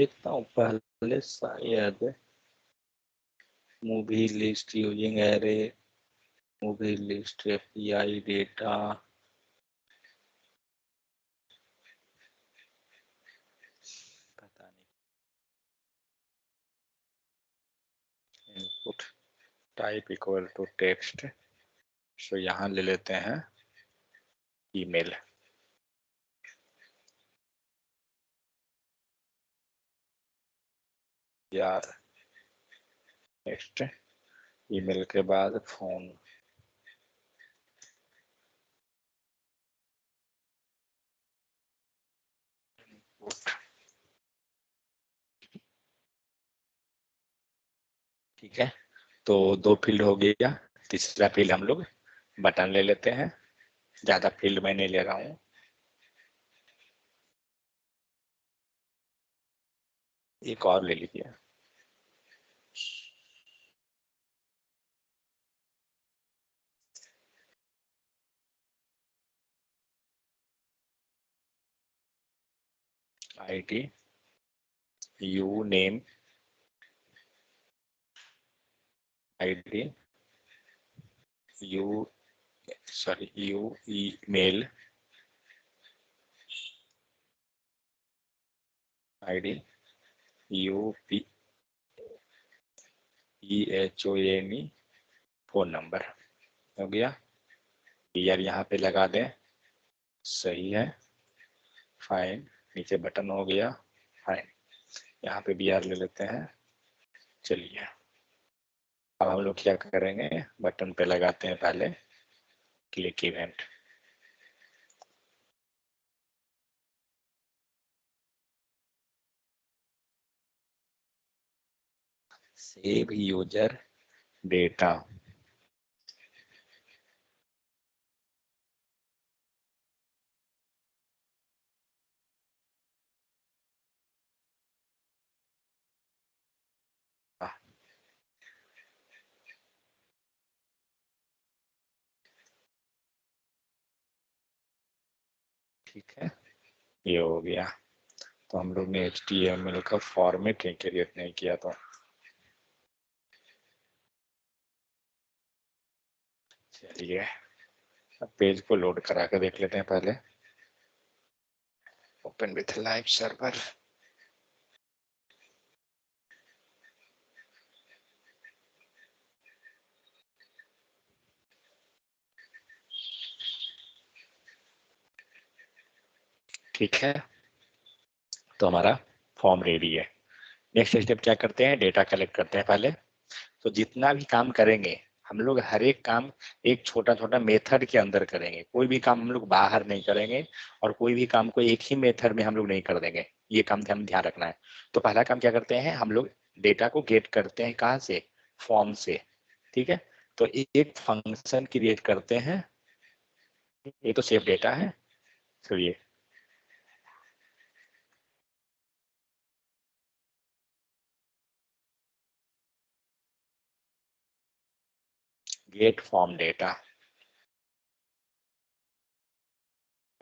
देखता हूँ पहले शायद movie list using array, movie list API data, पता नहीं। Input type equal to text, so यहाँ ले लेते हैं ईमेल। यार नेक्स्ट, ईमेल के बाद फोन, ठीक है। तो 2 फील्ड हो गया। तीसरा फील्ड हम लोग बटन ले लेते हैं, ज्यादा फील्ड मैं नहीं ले रहा हूँ। एक और ले लीजिए, ID you name, ID you email, ID UPEHONE, phone number हो गया। यार यहाँ पे लगा दें, सही है, फाइन। नीचे बटन हो गया, फाइन। यहाँ पे BR ले लेते हैं। चलिए अब हम लोग क्या करेंगे, बटन पे लगाते हैं पहले click event. Save user data, ठीक है, ये हो गया। तो हम लोग ने HTML का फॉर्मेट क्रिएट नहीं किया, तो चलिए अब पेज को लोड करा के देख लेते हैं पहले। ओपन विथ लाइव सर्वर, ठीक है। तो हमारा फॉर्म रेडी है। नेक्स्ट स्टेप क्या करते हैं, डेटा कलेक्ट करते हैं पहले। तो जितना भी काम करेंगे हम लोग, हर एक काम एक छोटा छोटा मेथड के अंदर करेंगे। कोई भी काम हम लोग बाहर नहीं करेंगे और कोई भी काम को एक ही मेथड में हम लोग नहीं कर देंगे। ये काम हमें ध्यान रखना है। तो पहला काम क्या करते हैं, हम लोग डेटा को गेट करते हैं, कहाँ से, फॉर्म से, ठीक है। तो एक फंक्शन क्रिएट करते हैं, ये तो सेव डेटा है। चलिए गेट फॉर्म डेटा,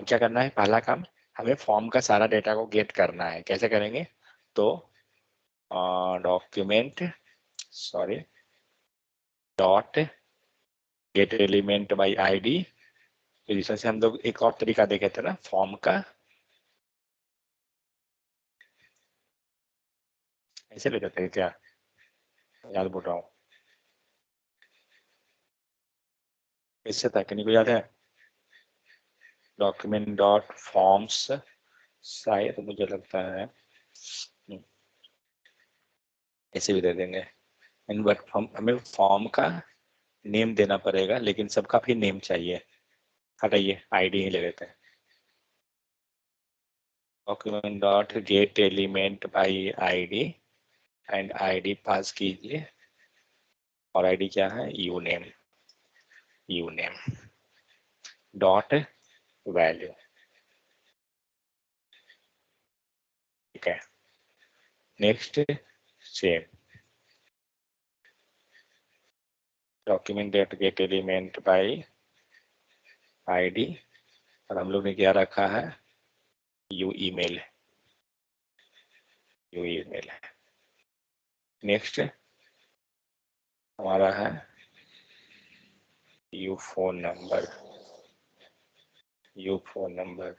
क्या करना है, पहला काम हमें फॉर्म का सारा डेटा को गेट करना है। कैसे करेंगे, तो document sorry dot get element by ID. तो जैसे हम लोग एक और तरीका देखे थे ना फॉर्म का, ऐसे ले जाते हैं क्या, याद बोल रहा हूँ, इससे तकनीक को याद है, डॉक्यूमेंट डॉट फॉर्म्स, शायद मुझे लगता है ऐसे भी दे देंगे। बट हमें फॉर्म का नेम देना पड़ेगा, लेकिन सबका भी नेम चाहिए। हटाइए, आईडी ही ले लेते हैं। Document dot get element by ID, and ID पास कीजिए, और आईडी क्या है, यू नेम डॉट वैल्यू, ठीक है। Next same document dot get element by ID, और हम लोग ने क्या रखा है, यू ईमेल, यू ईमेल है। नेक्स्ट हमारा है you phone number, you phone number.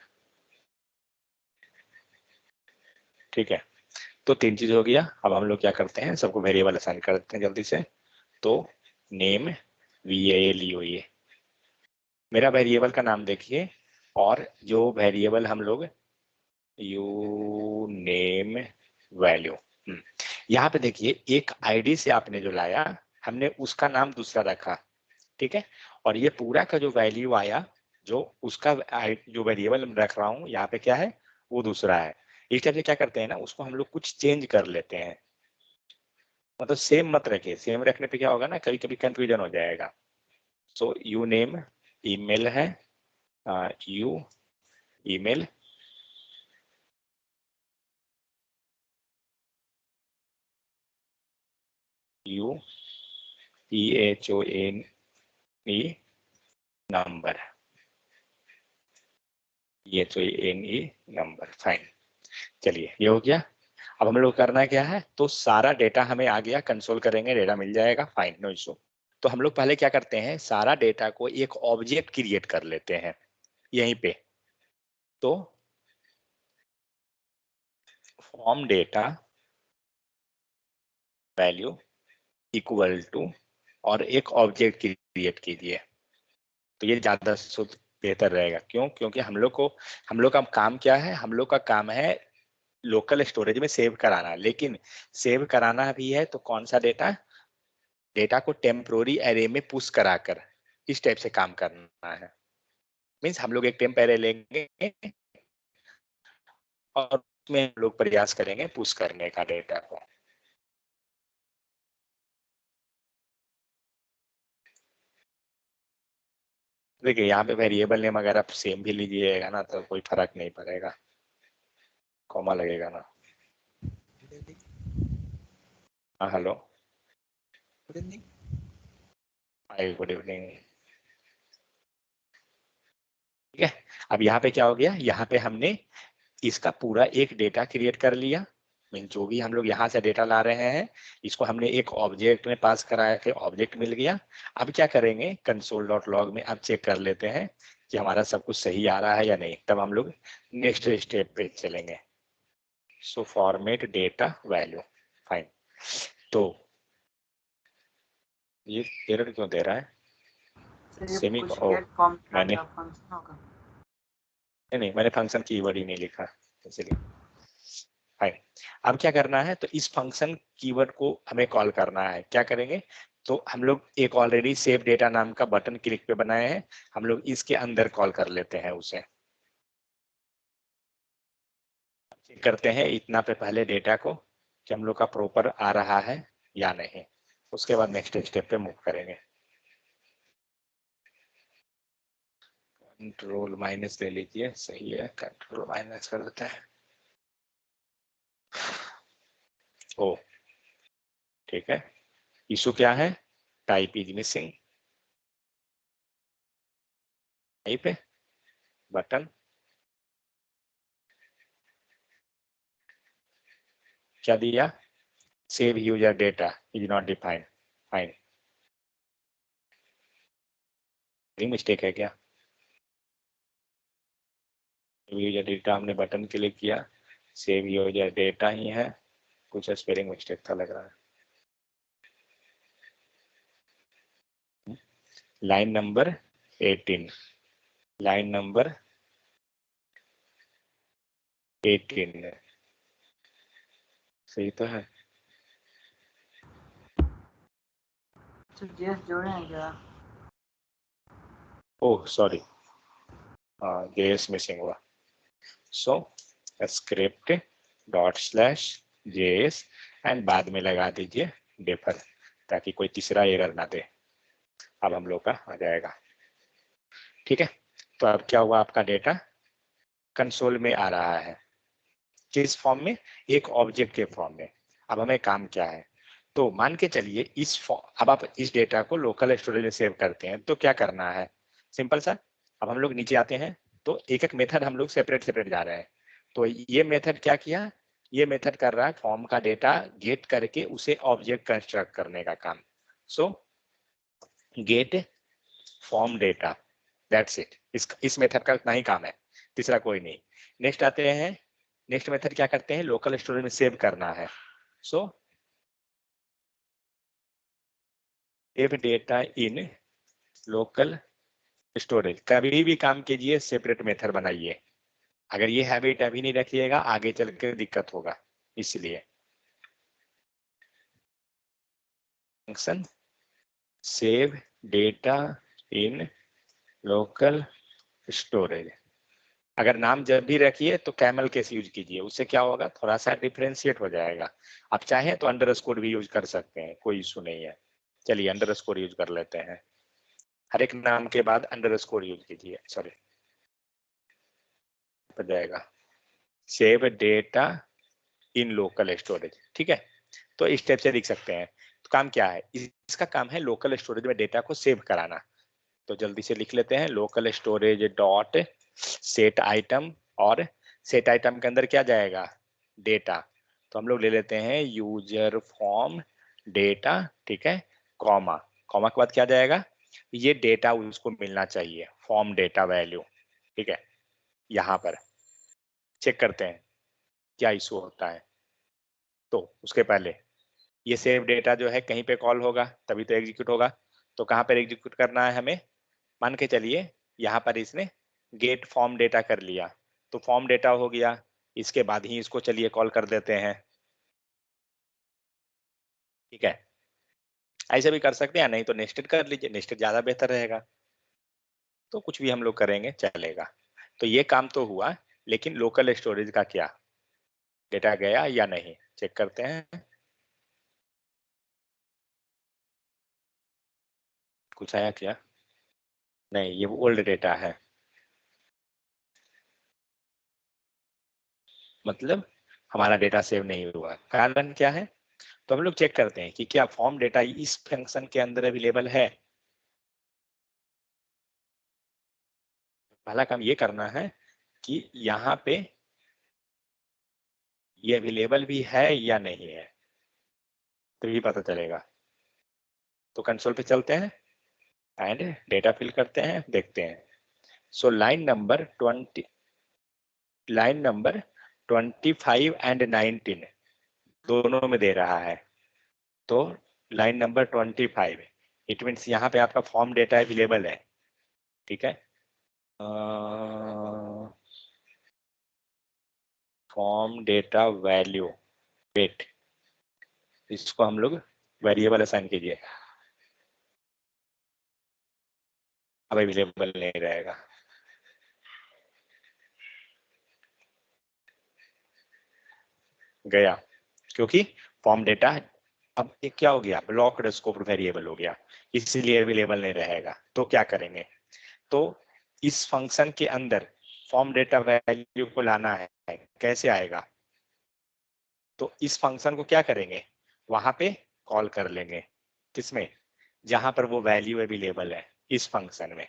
ठीक है, तो 3 चीज हो गया। अब हम लोग क्या करते हैं, सबको वेरिएबल असाइन कर देते हैं जल्दी से। तो नेम VALUE मेरा वेरिएबल का नाम देखिए, और जो वेरिएबल हम लोग यू नेम वैल्यू, यहाँ पे देखिए एक आईडी से आपने जो लाया, हमने उसका नाम दूसरा रखा। ठीक है, और ये पूरा का जो वैल्यू आया, जो उसका जो वेरिएबल मैं रख रहा हूँ यहाँ पे क्या है, वो दूसरा है। इस टाइप से क्या करते हैं ना, उसको हम लोग कुछ चेंज कर लेते हैं। मतलब सेम मत रखिए, सेम रखने पे क्या होगा ना, कभी कभी कंफ्यूजन हो जाएगा। सो यू नेम ईमेल है, you email, you PHONE number, PHONE number. Fine, चलिए ये हो गया। अब हम लोग करना क्या है, तो सारा डेटा हमें आ गया, कंसोल करेंगे डेटा मिल जाएगा, फाइन, नो इशू। तो हम लोग पहले क्या करते हैं, सारा डेटा को एक ऑब्जेक्ट क्रिएट कर लेते हैं यहीं पे। तो form data value equal to, और एक ऑब्जेक्ट क्रिएट कीजिए। तो ये ज्यादा शुद्ध बेहतर रहेगा। क्यों? क्योंकि हम लोग का काम क्या है, हम लोग का काम है लोकल स्टोरेज में सेव कराना। लेकिन सेव कराना भी है तो कौन सा डेटा, डेटा को टेम्पोररी एरे में पुश कराकर, इस टाइप से काम करना है। मीन्स हम लोग एक टेम्प एरे लेंगे और उसमें हम लोग प्रयास करेंगे पुश करने का डेटा को। देखिए यहाँ पे वेरिएबल नेम अगर आप सेम भी लीजिएगा ना तो कोई फर्क नहीं पड़ेगा, कॉमा लगेगा ना। हाँ hello, good evening. Hi good evening. ठीक है, अब यहाँ पे क्या हो गया, यहाँ पे हमने इसका पूरा एक डेटा क्रिएट कर लिया। मीन जो भी हम लोग यहाँ से डेटा ला रहे हैं, इसको हमने एक ऑब्जेक्ट में पास कराया के ऑब्जेक्ट मिल गया। अब क्या करेंगे, console.log में अब चेक कर लेते हैं कि हमारा सब कुछ सही आ रहा है या नहीं, तब हम लोग नेक्स्ट स्टेप पे चलेंगे। सो फॉर्मेट डेटा वैल्यू, फाइन। तो ये एरर क्यों दे रहा है, सेमी कुछ ओ, गेट फॉर्म मैंने का फंक्शन होगा। नहीं, मैंने फंक्शन कीवर्ड ही नहीं लिखा इसलिए। फाइन, अब क्या करना है, तो इस फंक्शन कीवर्ड को हमें कॉल करना है। क्या करेंगे, तो हम लोग एक ऑलरेडी सेव डेटा नाम का बटन क्लिक पे बनाए हैं, हम लोग इसके अंदर कॉल कर लेते हैं उसे। चेक करते हैं इतना पे पहले डेटा को कि हम लोग का प्रॉपर आ रहा है या नहीं, उसके बाद नेक्स्ट स्टेप पे मूव करेंगे। कंट्रोल माइनस ले लीजिए, सही है, कंट्रोल माइनस कर देते हैं। ओ ठीक है, इशू क्या है, टाइप इज मिसिंग, टाइप है बटन, क्या दिया, save user data is not defined. Fine, mistake है क्या, यूजर डेटा हमने बटन क्लिक किया, सेव यूजर डेटा ही है, कुछ स्पेलिंग मिस्टेक था लग रहा है। लाइन नंबर 18, लाइन नंबर 18 सही तो है। तो जेएस जोड़े हैं क्या? ओह सॉरी, जेएस मिसिंग हुआ। सो script dot slash JS and बाद में लगा दीजिए डेफर, ताकि कोई तीसरा एरर ना दे। अब हम लोग का आ जाएगा। ठीक है, तो अब क्या हुआ, आपका डेटा कंसोल में आ रहा है, किस फॉर्म में, एक ऑब्जेक्ट के फॉर्म में। अब हमें काम क्या है, तो मान के चलिए अब आप इस डेटा को लोकल स्टोरेज में सेव करते हैं तो क्या करना है, सिंपल सा। अब हम लोग नीचे आते हैं तो एक एक मेथड हम लोग सेपरेट सेपरेट जा रहे हैं। तो ये मेथड क्या किया, ये मेथड कर रहा है फॉर्म का डेटा गेट करके उसे ऑब्जेक्ट कंस्ट्रक्ट करने का काम। सो gate form data, that's it. इस मेथड का इतना ही काम है, तीसरा कोई नहीं। नेक्स्ट आते हैं, नेक्स्ट मेथड क्या करते हैं, लोकल स्टोरेज में सेव करना है। सो सेव डेटा इन लोकल स्टोरेज। कभी भी काम कीजिए सेपरेट मेथड बनाइए, अगर ये हैबिट अभी नहीं रखिएगा आगे चल के दिक्कत होगा। इसलिए फंक्शन सेव डेटा इन लोकल स्टोरेज, अगर नाम जब भी रखिए तो कैमल केस यूज कीजिए, उससे क्या होगा थोड़ा सा डिफरेंशिएट हो जाएगा। आप चाहें तो अंडरस्कोर भी यूज कर सकते हैं, कोई इशू नहीं है। चलिए अंडरस्कोर यूज कर लेते हैं, हर एक नाम के बाद अंडरस्कोर यूज कीजिए, सॉरी हो जाएगा। सेव डेटा इन लोकल स्टोरेज, ठीक है। तो इस टाइप से लिख सकते हैं। तो काम क्या है, इसका काम है लोकल स्टोरेज में डेटा को सेव कराना। तो जल्दी से लिख लेते हैं, local storage dot set item, और सेट आइटम के अंदर क्या जाएगा, डेटा। तो हम लोग ले लेते हैं यूजर फॉर्म डेटा, ठीक है, कॉमा, कॉमा के बाद क्या जाएगा, ये डेटा उसको मिलना चाहिए, फॉर्म डेटा वैल्यू, ठीक है। यहाँ पर चेक करते हैं क्या इशू होता है। तो उसके पहले ये सेव डेटा जो है कहीं पे कॉल होगा तभी तो एग्जीक्यूट होगा। तो कहाँ पर एग्जीक्यूट करना है हमें, मान के चलिए यहाँ पर इसने गेट फॉर्म डेटा कर लिया, तो फॉर्म डेटा हो गया, इसके बाद ही इसको चलिए कॉल कर देते हैं, ठीक है। ऐसे भी कर सकते हैं, नहीं तो नेस्टेड कर लीजिए, नेस्टेड ज्यादा बेहतर रहेगा। तो कुछ भी हम लोग करेंगे चलेगा। तो ये काम तो हुआ, लेकिन लोकल स्टोरेज का क्या, डेटा गया या नहीं, चेक करते हैं। कुछ आया क्या, नहीं ये ओल्ड डेटा है, मतलब हमारा डेटा सेव नहीं हुआ, कारण क्या है। तो हम लोग चेक करते हैं कि क्या फॉर्म डेटा इस फंक्शन के अंदर अवेलेबल है। पहला काम ये करना है कि यहाँ पे ये अवेलेबल भी है या नहीं है, तो ये पता चलेगा। तो कंसोल पे चलते हैं एंड डेटा फिल करते हैं, देखते हैं। सो लाइन नंबर 25 एंड 19 दोनों में दे रहा है। तो लाइन नंबर 25, इट मीन्स यहाँ पे आपका फॉर्म डेटा अवेलेबल है, ठीक है। फॉर्म डेटा वैल्यू वेट, इसको हम लोग वेरिएबल असाइन कीजिए, अब अवेलेबल नहीं रहेगा। गया, क्योंकि फॉर्म डेटा अब एक क्या हो गया, ब्लॉक्ड स्कोप वेरिएबल हो गया, इसीलिए अवेलेबल नहीं रहेगा। तो क्या करेंगे, तो इस फंक्शन के अंदर फॉर्म डेटा वैल्यू को लाना है, कैसे आएगा। तो इस फंक्शन को क्या करेंगे, वहां पे कॉल कर लेंगे, किसमें, जहां पर वो वैल्यू अवेलेबल है, इस फंक्शन में,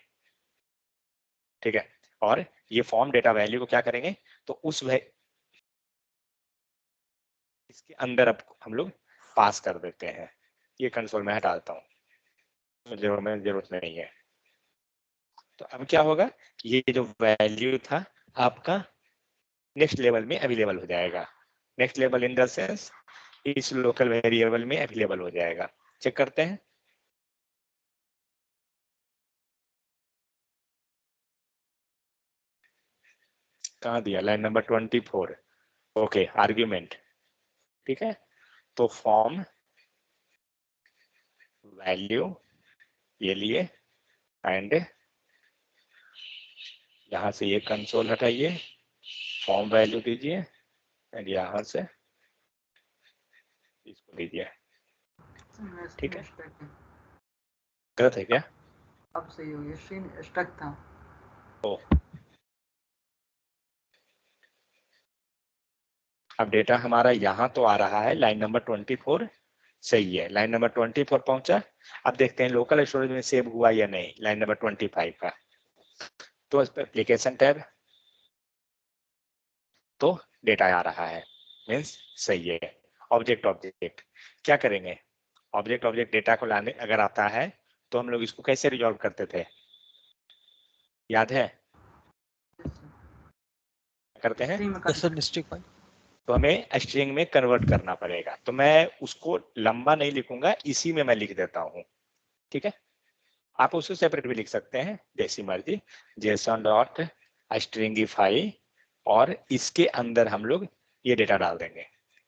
ठीक है। और ये फॉर्म डेटा वैल्यू को क्या करेंगे, तो इसके अंदर अब हम लोग पास कर देते हैं। ये कंसोल में हटा देता हूँ, जरूरत नहीं है। तो अब क्या होगा, ये जो वैल्यू था आपका नेक्स्ट लेवल में अवेलेबल हो जाएगा। Next level in the sense इस लोकल वेरिएबल में अवेलेबल हो जाएगा। चेक करते हैं, कहाँ दिया, लाइन नंबर 24, ओके, आर्ग्यूमेंट, ठीक है। तो फॉर्म वैल्यू ये लिए एंड यहाँ से ये कंसोल हटाइए, फॉर्म वैल्यू दीजिए एंड यहाँ से इसको दीजिए, ठीक है। गलत है क्या, अब सही हो गया, स्क्रीन स्टक था। तो अब डेटा हमारा यहाँ तो आ रहा है, लाइन नंबर 24 सही है, लाइन नंबर 24 पहुंचा। अब देखते हैं लोकल स्टोरेज में सेव हुआ या नहीं, लाइन नंबर 25 का। तो इस पर एप्लीकेशन टैब, तो डेटा आ रहा है, मीन्स सही है। ऑब्जेक्ट ऑब्जेक्ट क्या करेंगे, ऑब्जेक्ट ऑब्जेक्ट डेटा को लाने अगर आता है तो हम लोग इसको कैसे रिजॉल्व करते थे, याद है करते हैं? स्ट्रीम में यस सर, डिस्ट्रिक्ट वाइज। तो हमें स्ट्रिंग में कन्वर्ट करना पड़ेगा, तो मैं उसको लंबा नहीं लिखूंगा, इसी में मैं लिख देता हूँ, ठीक है। आप उसको सेपरेट भी लिख सकते हैं जैसी मर्जी, जेसन डॉट स्ट्रिंगिफाई, और इसके अंदर हम लोग ये डेटा डाल देंगे।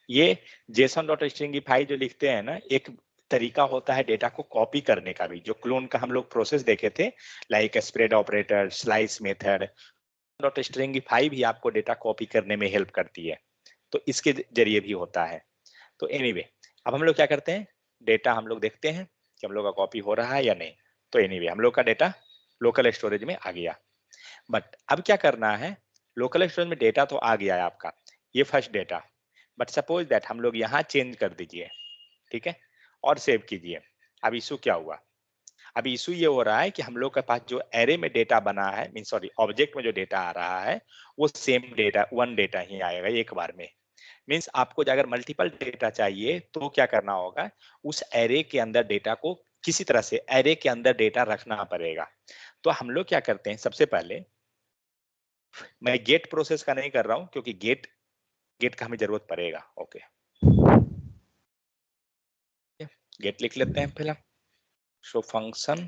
ये जेसन डॉट स्ट्रिंगिफाई जो लिखते हैं ना, एक तरीका होता है डेटा को कॉपी करने का भी, जो क्लोन का हम लोग प्रोसेस देखे थे, like spread operator, slice method, dot stringify भी आपको डेटा कॉपी करने में हेल्प करती है, तो इसके जरिए भी होता है। तो एनीवे अब हम लोग क्या करते हैं, डेटा हम लोग देखते हैं कि हम लोग का कॉपी हो रहा है या नहीं। तो एनीवे हम लोग का डेटा लोकल स्टोरेज में आ गया, बट अब क्या करना है, लोकल स्टोरेज में डेटा तो आ गया है आपका, ये first data, but suppose that हम लोग यहाँ चेंज कर दीजिए, ठीक है, और सेव कीजिए। अब इशू क्या हुआ, अभी इशू ये हो रहा है कि हम लोग के पास जो एरे में डेटा बना है, मीन सॉरी ऑब्जेक्ट में जो डेटा आ रहा है वो सेम डेटा, वन डेटा ही आएगा एक बार में। मीन्स आपको अगर मल्टीपल डेटा चाहिए तो क्या करना होगा, उस एरे के अंदर डेटा को किसी तरह से एरे के अंदर डेटा रखना पड़ेगा। तो हम लोग क्या करते हैं, सबसे पहले मैं गेट प्रोसेस का नहीं कर रहा हूं क्योंकि गेट गेट का हमें जरूरत पड़ेगा। ओके, गेट लिख लेते हैं पहले, शो फंक्शन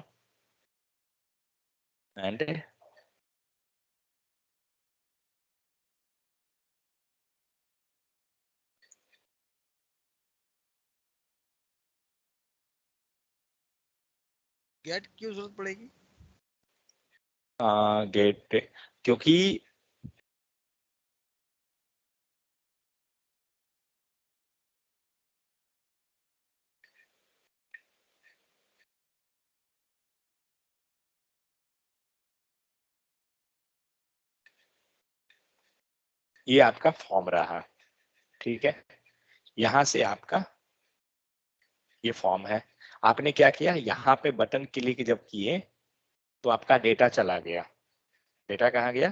एंड गेट क्यों जरूरत पड़ेगी? गेट, क्योंकि ये आपका फॉर्म रहा, ठीक है, यहां से आपका ये फॉर्म है। आपने क्या किया, यहाँ पे बटन क्लिक जब किए तो आपका डेटा चला गया, डेटा कहाँ गया,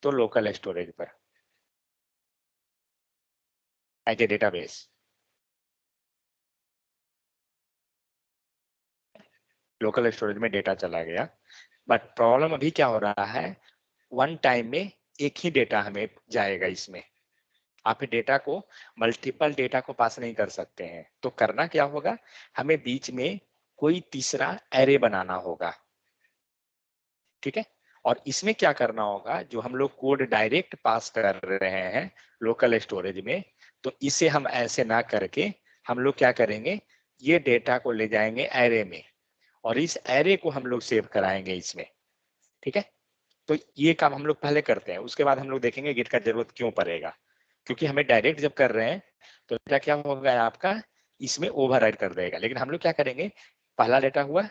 तो लोकल स्टोरेज पर as a database, local storage में डेटा चला गया। बट प्रॉब्लम अभी क्या हो रहा है, वन टाइम में एक ही डेटा हमें जाएगा इसमें, आप डेटा को मल्टीपल डेटा को पास नहीं कर सकते हैं। तो करना क्या होगा, हमें बीच में कोई तीसरा एरे बनाना होगा, ठीक है। और इसमें क्या करना होगा, जो हम लोग कोड डायरेक्ट पास कर रहे हैं लोकल स्टोरेज में, तो इसे हम ऐसे ना करके हम लोग क्या करेंगे, ये डेटा को ले जाएंगे एरे में और इस एरे को हम लोग सेव कराएंगे इसमें, ठीक है। तो ये काम हम लोग पहले करते हैं, उसके बाद हम लोग देखेंगे गिट का जरूरत क्यों पड़ेगा, क्योंकि हमें डायरेक्ट जब कर रहे हैं तो डेटा क्या होगा आपका इसमें ओवरराइड कर देगा। लेकिन हम लोग क्या करेंगे, पहला डेटा हुआ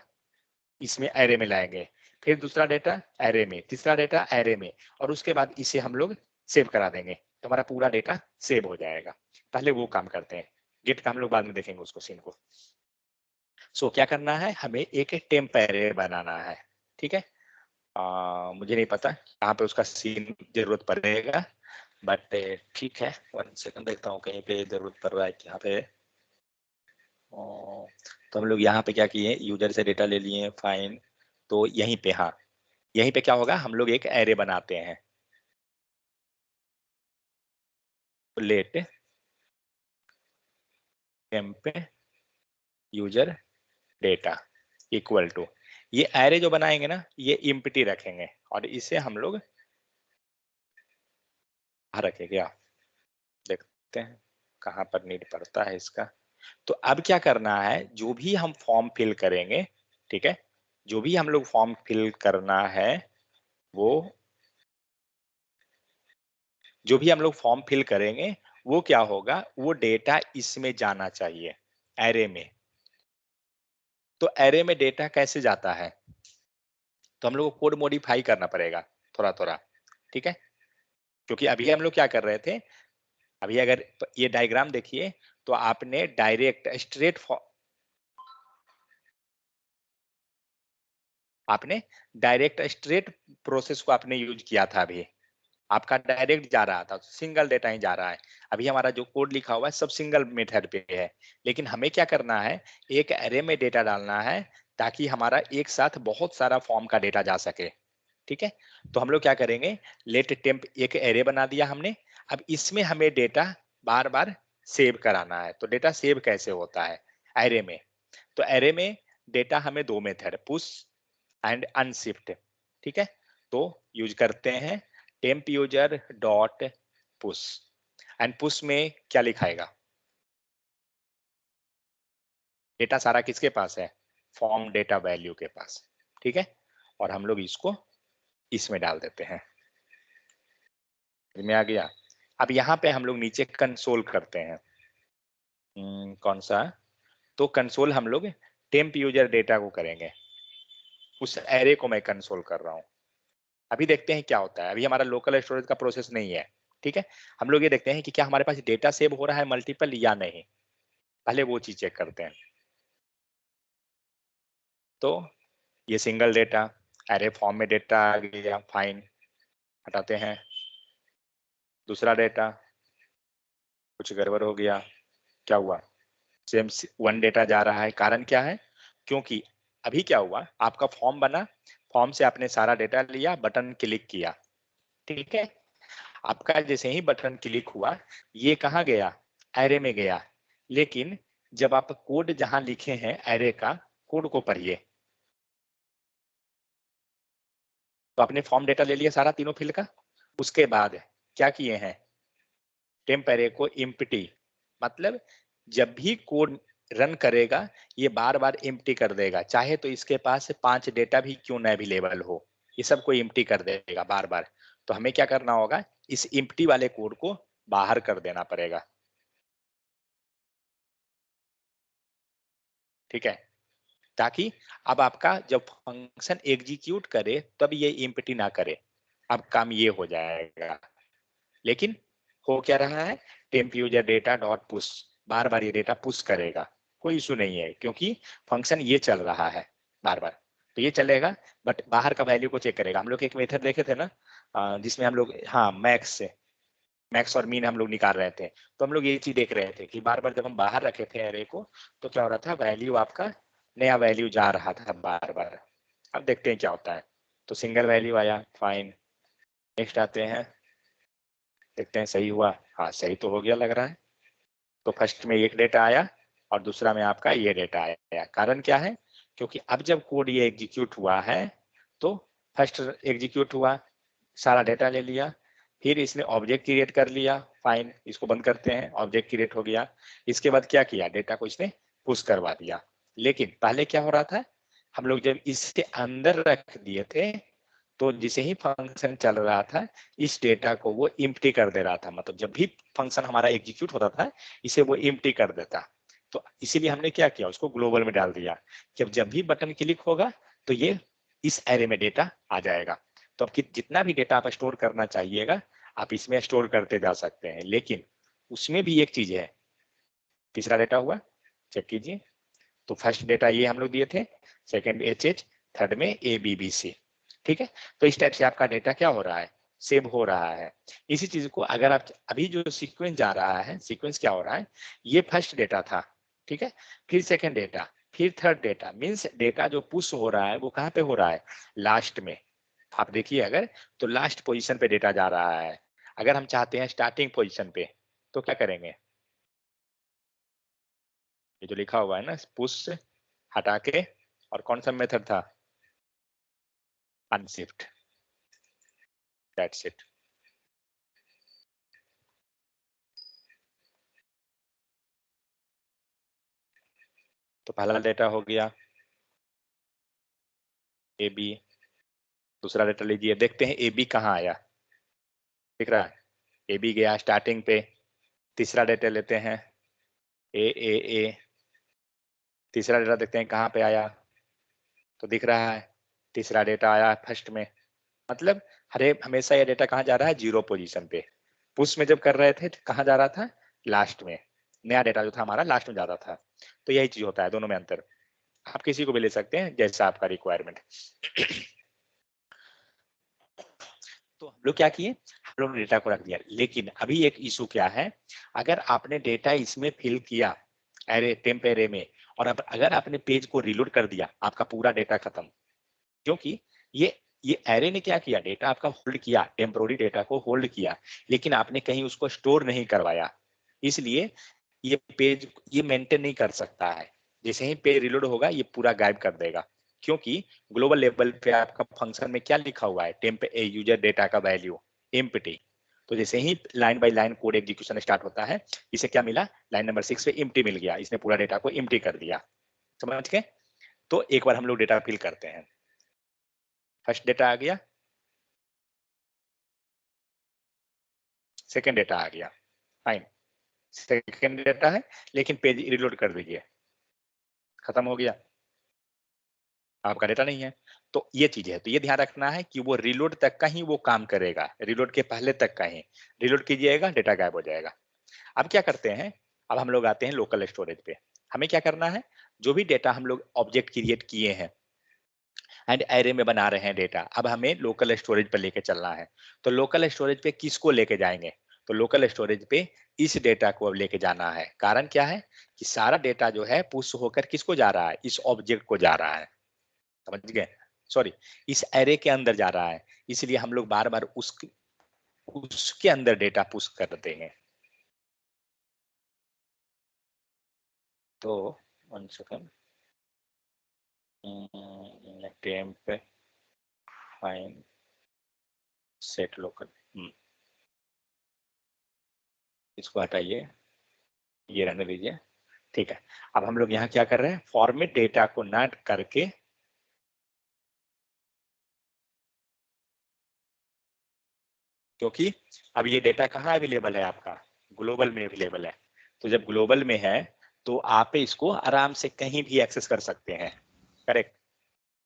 इसमें एरे में लाएंगे, फिर दूसरा डेटा एरे में, तीसरा डेटा एरे में, और उसके बाद इसे हम लोग सेव करा देंगे, तो हमारा पूरा डेटा सेव हो जाएगा। पहले वो काम करते हैं, गेट का हम लोग बाद में देखेंगे उसको सीन को। सो क्या करना है, हमें एक टेम्प एरे बनाना है, ठीक है। मुझे नहीं पता कहाँ पे उसका सीन जरूरत पड़ेगा, बट ठीक है, वन सेकंड देखता हूँ कहीं पे जरूरत पड़ रहा है यहाँ पे। तो हम लोग यहाँ पे क्या किए, यूजर से डेटा ले लिए, फाइन, तो यहीं पे, हाँ यहीं पे क्या होगा, हम लोग एक एरे बनाते हैं, let temp user data equal to, ये एरे जो बनाएंगे ना ये इम्प्टी रखेंगे और इसे हम लोग रखेंगे, देखते हैं कहाँ पर नीड पड़ता है इसका। तो अब क्या करना है, जो भी हम फॉर्म फिल करेंगे, ठीक है, जो भी हम लोग फॉर्म फिल करना है वो, जो भी हम लोग फॉर्म फिल करेंगे वो क्या होगा, वो डेटा इसमें जाना चाहिए एरे में। तो एरे में डेटा कैसे जाता है, तो हम लोग को कोड मॉडिफाई करना पड़ेगा थोड़ा थोड़ा, ठीक है। क्योंकि अभी हम लोग क्या कर रहे थे, अभी अगर ये डायग्राम देखिए तो आपने डायरेक्ट स्ट्रेट, आपने डायरेक्ट स्ट्रेट प्रोसेस को आपने यूज किया था अभी, आपका डायरेक्ट जा रहा था, सिंगल डेटा ही जा रहा है। अभी हमारा जो कोड लिखा हुआ है सब सिंगल मेथड पे है, लेकिन हमें क्या करना है, एक एरे में डेटा डालना है ताकि हमारा एक साथ बहुत सारा फॉर्म का डेटा जा सके। ठीक है, तो हम लोग क्या करेंगे, लेट टेम्प एक एरे बना दिया हमने। अब इसमें हमें डेटा बार बार सेव कराना है। तो डेटा सेव कैसे होता है एरे में, तो एरे में डेटा हमें दो मेथड, पुश एंड अनशिफ्ट। ठीक है, तो यूज करते हैं temp user dot push. And push में क्या लिखाएगा, डेटा सारा किसके पास है, फॉर्म डेटा वैल्यू के पास। ठीक है, और हम लोग इसको इसमें डाल देते हैं, में आ गया। अब यहाँ पे हम लोग नीचे कंसोल करते हैं। कौन सा, तो कंसोल हम लोग टेम्प यूजर डेटा को करेंगे, उस एरे को मैं कंसोल कर रहा हूँ। अभी देखते हैं क्या होता है, अभी हमारा लोकल स्टोरेज का प्रोसेस नहीं है। ठीक है, हम लोग ये देखते हैं कि क्या हमारे पास डेटा सेव हो रहा है मल्टीपल या नहीं, पहले वो चीज चेक करते हैं। तो ये सिंगल डेटा एरे फॉर्म में डेटा आ गया, फाइन, हटाते हैं। दूसरा डेटा, कुछ गड़बड़ हो गया, क्या हुआ, सेम वन डेटा जा रहा है। कारण क्या है, क्योंकि अभी क्या हुआ, आपका फॉर्म बना, फॉर्म से आपने सारा डेटा लिया, बटन क्लिक किया। ठीक है, आपका जैसे ही बटन क्लिक हुआ, ये कहाँ गया, एरे में गया। लेकिन जब आप कोड जहां लिखे हैं एरे का, कोड को पढ़िए, तो आपने फॉर्म डेटा ले लिया सारा तीनों फील्ड का। उसके बाद क्या किए हैं, टेम्प एरे को एम्प्टी, मतलब जब भी कोड रन करेगा ये बार बार एम्प्टी कर देगा, चाहे तो इसके पास 5 डेटा भी क्यों न अवेलेबल हो, ये सब को एम्प्टी कर देगा बार बार। तो हमें क्या करना होगा, इस एम्प्टी वाले कोड को बाहर कर देना पड़ेगा। ठीक है, ताकि अब आपका जब फंक्शन एग्जीक्यूट करे तब ये एम्प्टी ना करे, अब काम ये हो जाएगा। लेकिन हो क्या रहा है, temp user data dot push, बार बार ये डेटा पुश करेगा, कोई इशू नहीं है क्योंकि फंक्शन ये चल रहा है बार बार, तो ये चलेगा। बट बाहर का वैल्यू को चेक करेगा। हम लोग एक मेथड देखे थे ना, जिसमें हम लोग हाँ मैक्स से मैक्स और मीन हम लोग निकाल रहे थे। तो हम लोग ये चीज देख रहे थे कि बार बार जब हम बाहर रखे थे एरे को, तो क्या हो रहा था, वैल्यू आपका नया वैल्यू जा रहा था बार बार। अब देखते हैं क्या होता है। तो सिंगल वैल्यू आया, फाइन। नेक्स्ट आते हैं, देखते हैं सही हुआ, हाँ सही तो हो गया लग रहा है। तो फर्स्ट में एक डेटा आया और दूसरा में आपका ये डेटा आया। कारण क्या है, क्योंकि अब जब कोड ये एग्जीक्यूट हुआ है, तो फर्स्ट एग्जीक्यूट हुआ, सारा डेटा ले लिया, फिर इसने ऑब्जेक्ट क्रिएट कर लिया, फाइन, इसको बंद करते हैं, ऑब्जेक्ट क्रिएट हो गया। इसके बाद क्या किया, डेटा को इसने पुश करवा दिया। लेकिन पहले क्या हो रहा था, हम लोग जब इसके अंदर रख दिए थे, तो जिसे ही फंक्शन चल रहा था, इस डेटा को वो इम्प्टी कर दे रहा था। मतलब जब भी फंक्शन हमारा एग्जीक्यूट होता था, इसे वो इम्प्टी कर देता। तो इसीलिए हमने क्या किया, उसको ग्लोबल में डाल दिया कि जब भी बटन क्लिक होगा तो ये इस एरे में डेटा आ जाएगा। तो अब जितना भी डेटा आप स्टोर करना चाहिएगा, आप इसमें स्टोर करते जा सकते हैं। लेकिन उसमें भी एक चीज है, तीसरा डेटा हुआ, चेक कीजिए। तो फर्स्ट डेटा ये हम लोग दिए थे, सेकंड एच एच, थर्ड में ए बी बी सी। ठीक है, तो इस टाइप से आपका डेटा क्या हो रहा है, सेव हो रहा है। इसी चीज को अगर आप अभी जो सीक्वेंस जा रहा है, सीक्वेंस क्या हो रहा है, ये फर्स्ट डेटा था, ठीक है, फिर सेकंड डेटा, फिर थर्ड डेटा, मीन्स डेटा जो पुश हो रहा है वो कहाँ पे हो रहा है, लास्ट में। आप देखिए अगर, तो लास्ट पोजीशन पे डेटा जा रहा है। अगर हम चाहते हैं स्टार्टिंग पोजीशन पे, तो क्या करेंगे, ये जो लिखा हुआ है ना पुश हटा के, और कौन सा मेथड था, अनशिफ्ट, दैट्स इट। तो पहला डेटा हो गया ए बी, दूसरा डेटा लीजिए, देखते हैं ए बी कहाँ आया, दिख रहा है, ए बी गया स्टार्टिंग पे। तीसरा डेटा लेते हैं ए ए ए, तीसरा डेटा देखते हैं कहाँ पे आया, तो दिख रहा है तीसरा डेटा आया फर्स्ट में। मतलब हरे हमेशा ये डेटा कहाँ जा रहा है, जीरो पोजीशन पे। पुश में जब कर रहे थे तो कहाँ जा रहा था, लास्ट में। नया डेटा जो था हमारा लास्ट में जाता था। तो यही चीज होता है, दोनों में अंतर। आप किसी को भी ले सकते हैं जैसा आपका रिक्वायरमेंट। तो हम लोग क्या किए, लोग डेटा को रख दिया। लेकिन अभी एक इशू क्या है, अगर आपने डेटा इसमें फिल किया एरे टेम्प एरे में, और अब अगर आपने पेज को रिलोड कर दिया, आपका पूरा डेटा खत्म। क्योंकि ये एरे ने क्या किया, डेटा आपका होल्ड किया, टेम्पोररी डेटा को होल्ड किया, लेकिन आपने कहीं उसको स्टोर नहीं करवाया, इसलिए ये पेज ये मेंटेन नहीं कर सकता है। जैसे ही पेज रिलोड होगा ये पूरा गायब कर देगा, क्योंकि ग्लोबल लेवल पे आपका फंक्शन में क्या लिखा हुआ है, टेम्प ए यूजर डेटा का वैल्यू एम्प्टी। तो जैसे ही line by line code execution start होता है, इसे क्या मिला, लाइन नंबर 6 पे एम्प्टी मिल गया, इसने पूरा डेटा को एम्प्टी कर दिया। समझ गए? तो एक बार हम लोग डेटा फिल करते हैं। फर्स्ट डेटा आ गया, सेकेंड डेटा आ गया, फाइन। सेकेंड डेटा है, लेकिन पेज रिलोड कर दीजिए, खत्म हो गया, आपका डेटा नहीं है। तो ये चीज है, तो ये ध्यान रखना है कि वो रिलोड तक का ही वो काम करेगा, रिलोड के पहले तक का ही। रिलोड कीजिएगा, डेटा गायब हो जाएगा। अब क्या करते हैं, अब हम लोग आते हैं लोकल स्टोरेज पे। हमें क्या करना है, जो भी डेटा हम लोग ऑब्जेक्ट क्रिएट किए हैं एंड एरे में बना रहे हैं डेटा, अब हमें लोकल स्टोरेज पर लेके चलना है। तो लोकल स्टोरेज पे किसको लेके जाएंगे, तो लोकल स्टोरेज पे इस डेटा को अब लेके जाना है। कारण क्या है कि सारा डेटा जो है पुश होकर किसको जा रहा है, इस ऑब्जेक्ट को जा रहा है। समझ गए? सॉरी, इस एरे के अंदर जा रहा है, इसलिए हम लोग बार बार उसके अंदर डेटा पुश करते हैं। तो 1 second, temp fine set local, इसको हटाइए, ये रहने दीजिए। ठीक है, अब हम लोग यहाँ क्या कर रहे हैं, फॉर्मेट डेटा को नॉट करके क्योंकि अब ये डेटा कहाँ अवेलेबल है, आपका ग्लोबल में अवेलेबल है। तो जब ग्लोबल में है तो आप इसको आराम से कहीं भी एक्सेस कर सकते हैं। करेक्ट?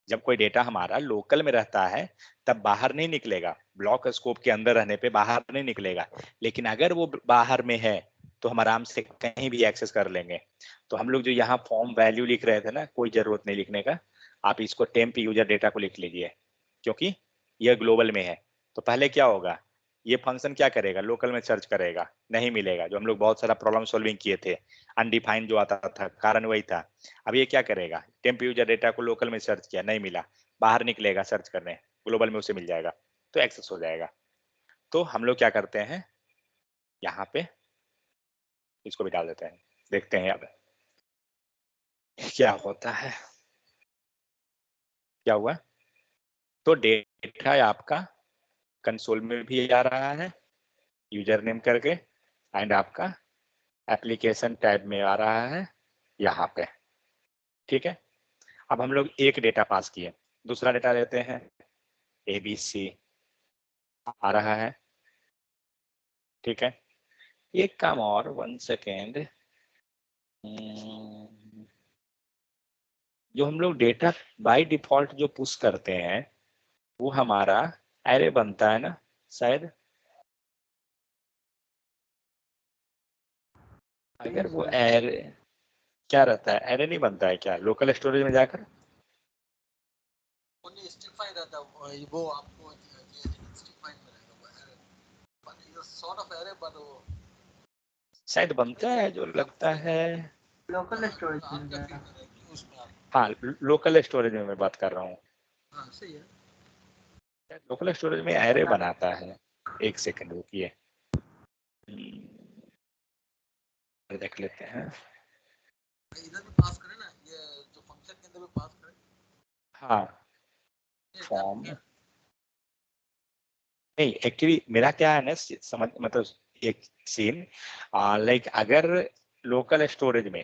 जब कोई डेटा हमारा लोकल में रहता है तब बाहर नहीं निकलेगा, ब्लॉक स्कोप के अंदर रहने पे बाहर नहीं निकलेगा। लेकिन अगर वो बाहर में है तो हम आराम से कहीं भी एक्सेस कर लेंगे। तो हम लोग जो यहाँ फॉर्म वैल्यू लिख रहे थे ना, कोई जरूरत नहीं लिखने का, आप इसको टेम्प यूजर डेटा को लिख लीजिए, क्योंकि यह ग्लोबल में है। तो पहले क्या होगा, ये फंक्शन क्या करेगा, लोकल में सर्च करेगा, नहीं मिलेगा। जो हम लोग बहुत सारा प्रॉब्लम सॉल्विंग किए थे, अनडिफाइंड जो आता था, कारण वही था। अब ये क्या करेगा, टेम्प यूजर डेटा को लोकल में सर्च किया, नहीं मिला, बाहर निकलेगा सर्च करने, ग्लोबल में उसे मिल जाएगा, तो एक्सेस हो जाएगा। तो हम लोग क्या करते हैं, यहाँ पे इसको भी डाल देते हैं, देखते हैं अब क्या होता है। क्या हुआ, तो डेटा आपका कंसोल में भी आ रहा है यूजर नेम करके, एंड आपका एप्लीकेशन टैब में आ रहा है यहाँ पे। ठीक है, अब हम लोग एक डेटा पास किए, दूसरा डेटा लेते हैं, ABC आ रहा है। ठीक है, एक काम और, 1 सेकेंड, जो हम लोग डेटा बाय डिफॉल्ट जो पुश करते हैं वो हमारा एरे बनता है ना शायद, अगर वो एरे क्या रहता है, एरे नहीं बनता है क्या लोकल स्टोरेज में जाकर, ओनली स्टिक फाइल रहता है वो आपको स्टिक फाइल में रहेगा वो array but is a sort of array but वो शायद बनता है जो लगता है। लोकल स्टोरेज आप में क्या है। फील कर रहे हैं कि उसमें आप हाँ, लोकल स्टोरेज में मैं बात कर रहा हूँ, हाँ सही है लोकल स्टोरेज में एरे बनाता है। एक सेकंड रुकिए, देख लेते हैं। इधर भी पास करें ना ये जो फंक्शन के अंदर भी पास करें हाँ, ये डन फॉर्म क्या नहीं, एक्चुअली मेरा क्या है ना, समझ मतलब एक सीन, लाइक अगर लोकल स्टोरेज में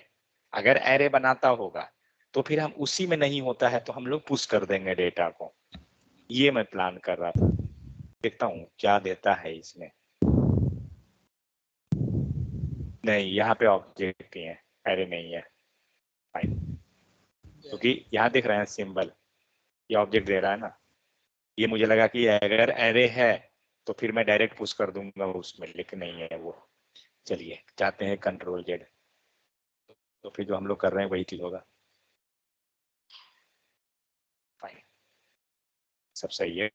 अगर एरे बनाता होगा तो फिर हम उसी में नहीं होता है तो हम लोग पुश कर देंगे डेटा को, ये मैं प्लान कर रहा था। देखता हूँ क्या देता है इसमें। नहीं, यहाँ पे ऑब्जेक्ट ही है, एरे नहीं है, फाइन। क्योंकि यहाँ दिख रहे हैं सिंबल, ये ऑब्जेक्ट दे रहा है ना, ये मुझे लगा कि अगर एरे है तो फिर मैं डायरेक्ट पुश कर दूंगा उसमें, लेकिन नहीं है वो। चलिए चाहते हैं Ctrl Z, तो फिर जो हम लोग कर रहे हैं वही चीज होगा, फाइन, सब सही है।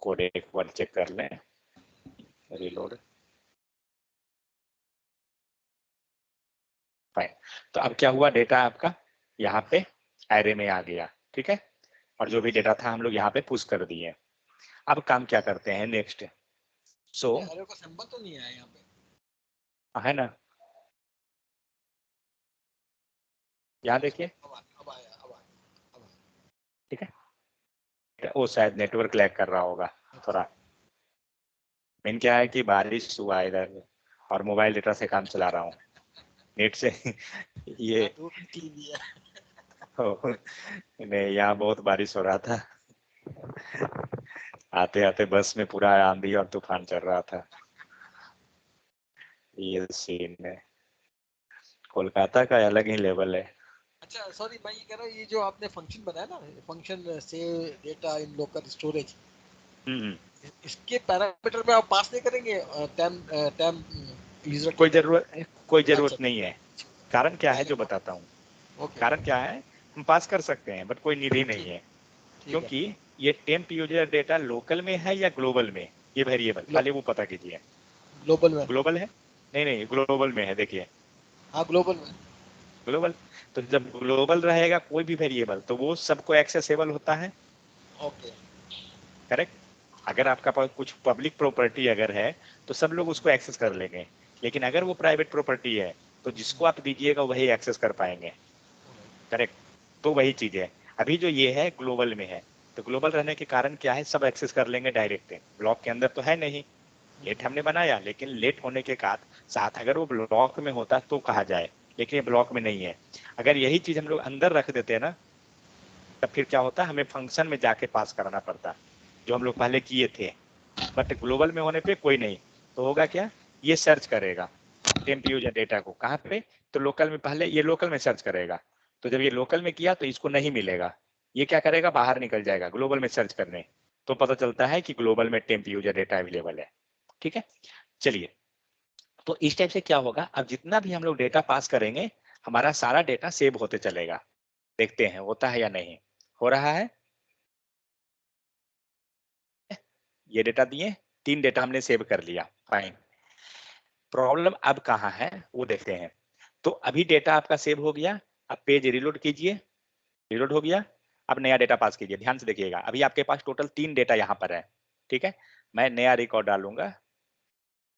कोड एक बार चेक कर लें, रिलोड। फाइन। तो अब क्या हुआ, डेटा आपका यहाँ पे एरे में आ गया, ठीक है, और जो भी डेटा था हम लोग यहाँ पे पुश कर दिए। अब काम क्या करते हैं नेक्स्ट, सो एरे का सिंबल तो नहीं आया यहाँ पे, है ना, यहाँ देखिए, अब आया, अब आया, अब आया। ठीक है, वो शायद नेटवर्क लैग कर रहा होगा थोड़ा। मेन क्या है कि बारिश हुआ इधर और मोबाइल डेटा से काम चला रहा हूँ, नेट से ये यहाँ धूप निकली हुई है। नहीं, यहाँ बहुत बारिश हो रहा था, आते आते बस में पूरा आंधी और तूफान चल रहा था। ये सीन है, कोलकाता का अलग ही लेवल है। अच्छा सॉरी, मैं ये कह रहा हूँ, ये जो आपने फंक्शन बनाया ना, फंक्शन सेव डेटा इन लोकल स्टोरेज, हम्म, इसके पैरामीटर में आप पास नहीं करेंगे टाइम टाइम यूजर कोई डेटा? जरूरत अच्छा, नहीं है। कारण क्या है जो डायरेक्ट। बताता हूँ, ओके कारण क्या है, हम पास कर सकते हैं बट कोई नीड ही नहीं ठीक, है, ठीक है। क्योंकि ये टेम्प यूजर डेटा लोकल में है या ग्लोबल में, ये वेरिएबल पहले वो पता कीजिए। ग्लोबल में। ग्लोबल है, नहीं नहीं ग्लोबल में है, देखिए हाँ ग्लोबल में। ग्लोबल। तो जब ग्लोबल रहेगा कोई भी वेरिएबल तो वो सबको एक्सेसिबल होता है, ओके। करेक्ट। अगर आपका पास कुछ पब्लिक प्रॉपर्टी अगर है तो सब लोग उसको एक्सेस कर लेंगे, लेकिन अगर वो प्राइवेट प्रॉपर्टी है तो जिसको आप दीजिएगा वही एक्सेस कर पाएंगे, करेक्ट। तो वही चीज है, अभी जो ये है ग्लोबल में है, तो ग्लोबल रहने के कारण क्या है, सब एक्सेस कर लेंगे डायरेक्ट, ब्लॉक के अंदर तो है नहीं, लेट हमने बनाया, लेकिन लेट होने के साथ अगर वो ब्लॉक में होता तो कहा जाए, लेकिन ये ब्लॉक में नहीं है। अगर यही चीज हम लोग अंदर रख देते हैं ना, तब फिर क्या होता, हमें फंक्शन में जाके पास कराना पड़ता, जो हम लोग पहले किए थे। बट ग्लोबल में होने पे कोई नहीं, तो होगा क्या, ये सर्च करेगा टेम्प यूजर डेटा को कहाँ पे, तो लोकल में, पहले ये लोकल में सर्च करेगा, तो जब ये लोकल में किया तो इसको नहीं मिलेगा, ये क्या करेगा, बाहर निकल जाएगा ग्लोबल में सर्च करने, तो पता चलता है कि ग्लोबल में टेम्प यूजर डेटा अवेलेबल है, ठीक है। चलिए, तो इस टाइप से क्या होगा, अब जितना भी हम लोग डेटा पास करेंगे हमारा सारा डेटा सेव होते चलेगा, देखते हैं होता है या नहीं, हो रहा है। ये डेटा दिए, 3 डेटा हमने सेव कर लिया, फाइन। प्रॉब्लम अब कहाँ है वो देखते हैं। तो अभी डेटा आपका सेव हो गया, अब पेज रिलोड कीजिए, रिलोड हो गया, अब नया डेटा पास कीजिए, ध्यान से देखिएगा, अभी आपके पास टोटल 3 डेटा यहाँ पर है, ठीक है। मैं नया रिकॉर्ड डालूंगा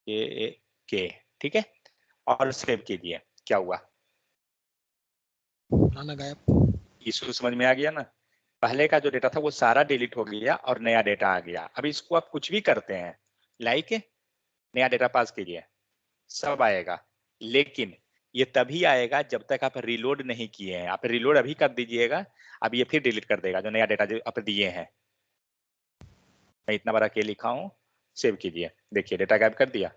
ए के, ठीक है, और सेव कीजिए, क्या हुआ, पुराना गायब। इशू समझ में आ गया ना। पहले का जो डेटा था वो सारा डिलीट हो गया और नया डेटा आ गया। अब इसको आप कुछ भी करते हैं, लाइक नया डेटा पास कीजिए, सब आएगा, लेकिन ये तभी आएगा जब तक आप रिलोड नहीं किए हैं। आप रिलोड अभी कर दीजिएगा, अब ये फिर डिलीट कर देगा जो नया डेटा जो आप दिए हैं। मैं इतना बड़ा के लिखा हूं, सेव कीजिए, देखिए डेटा गायब कर दिया।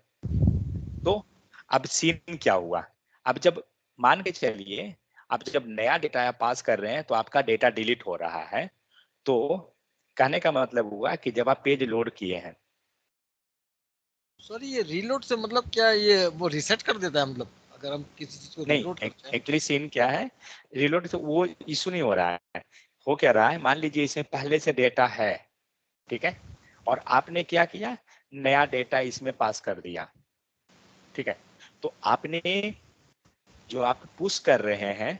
तो अब सीन क्या हुआ, अब जब मान के चलिए आप जब नया डेटा पास कर रहे हैं तो आपका डेटा डिलीट हो रहा है, तो कहने का मतलब हुआ कि जब आप पेज लोड किए हैं, सॉरी, ये रीलोड से मतलब क्या, ये वो रिसेट कर देता है, मतलब अगर हम किसी चीज को नहीं रीलोड करते हैं? एक्चुअली सीन क्या है, रिलोड से वो इशू नहीं हो रहा है, हो क्या रहा है, मान लीजिए इसमें पहले से डेटा है, ठीक है, और आपने क्या किया, नया डेटा इसमें पास कर दिया, ठीक है, तो आपने जो आप पुश कर रहे हैं,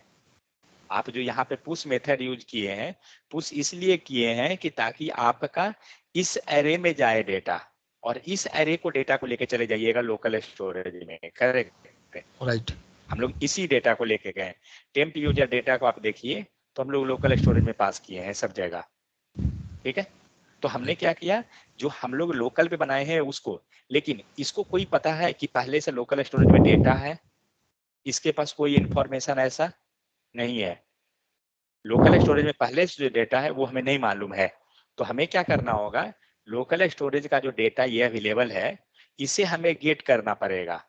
आप जो यहाँ पे पुश मेथड यूज किए हैं, पुश इसलिए किए हैं कि ताकि आपका इस एरे में जाए डेटा, और इस एरे को डेटा को लेके चले जाइएगा लोकल स्टोरेज में, करेक्ट। राइट। हम लोग इसी डेटा को लेके गए, टेम्प यूजर डेटा को आप देखिए, तो हम लोग लोकल स्टोरेज में पास किए हैं सब जगह, ठीक है। तो हमने क्या किया, जो हम लोग लोकल पे बनाए हैं उसको, लेकिन इसको कोई पता है कि पहले से लोकल स्टोरेज में डेटा है, इसके पास कोई इंफॉर्मेशन ऐसा नहीं है, लोकल स्टोरेज में पहले से जो डेटा है वो हमें नहीं मालूम है। तो हमें क्या करना होगा, लोकल स्टोरेज का जो डेटा ये अवेलेबल है, इसे हमें गेट करना पड़ेगा,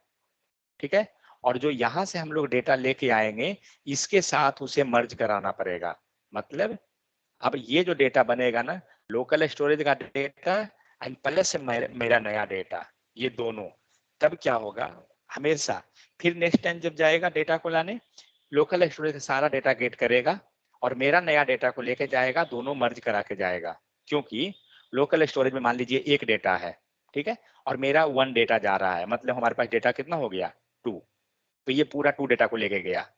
ठीक है, और जो यहाँ से हम लोग डेटा लेके आएंगे इसके साथ उसे मर्ज कराना पड़ेगा। मतलब अब ये जो डेटा बनेगा ना, लोकल स्टोरेज का डेटा एंड प्लस मेरा नया डेटा, ये दोनों, तब क्या होगा, हमेशा फिर नेक्स्ट टाइम जब जाएगा डेटा को लाने, लोकल स्टोरेज से सारा डेटा गेट करेगा और मेरा नया डेटा को लेके जाएगा, दोनों मर्ज करा के जाएगा, क्योंकि लोकल स्टोरेज में मान लीजिए एक डेटा है, ठीक है, और मेरा 1 डेटा जा रहा है, मतलब हमारे पास डेटा कितना हो गया 2, तो ये पूरा 2 डेटा को लेके गया।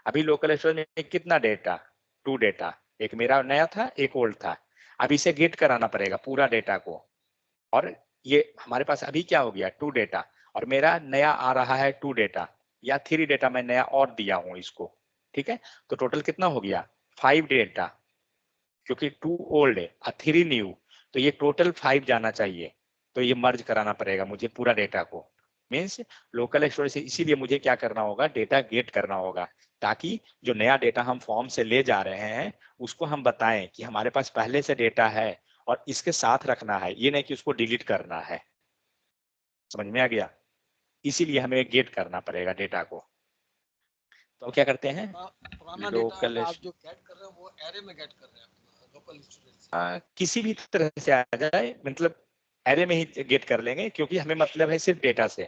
अभी लोकल स्टोरेज में कितना डेटा, 2 डेटा, एक मेरा नया था एक ओल्ड था। अब इसे गेट कराना पड़ेगा पूरा डेटा को, और ये हमारे पास अभी क्या हो गया 2 डेटा, और मेरा नया आ रहा है 2 डेटा या 3 डेटा मैं नया और दिया हूं इसको, ठीक है, तो टोटल कितना हो गया 5 डेटा, क्योंकि 2 ओल्ड है और 3 न्यू, तो ये टोटल 5 जाना चाहिए। तो ये मर्ज कराना पड़ेगा मुझे पूरा डेटा को, मीन्स लोकल स्टोरेज से। इसीलिए मुझे क्या करना होगा, डेटा गेट करना होगा, ताकि जो नया डेटा हम फॉर्म से ले जा रहे हैं उसको हम बताएं कि हमारे पास पहले से डेटा है और इसके साथ रखना है, ये नहीं कि उसको डिलीट करना है। समझ में आ गया? इसीलिए हमें गेट करना पड़ेगा डेटा को। तो क्या करते हैं, पुराना लोकल डेटा आप जो गेट कर रहे हैं वो एरे में गेट कर रहे हैं लोकल स्टोरेज से? किसी भी तरह से आ जाए, मतलब एरे में ही गेट कर लेंगे, क्योंकि हमें मतलब है सिर्फ डेटा से,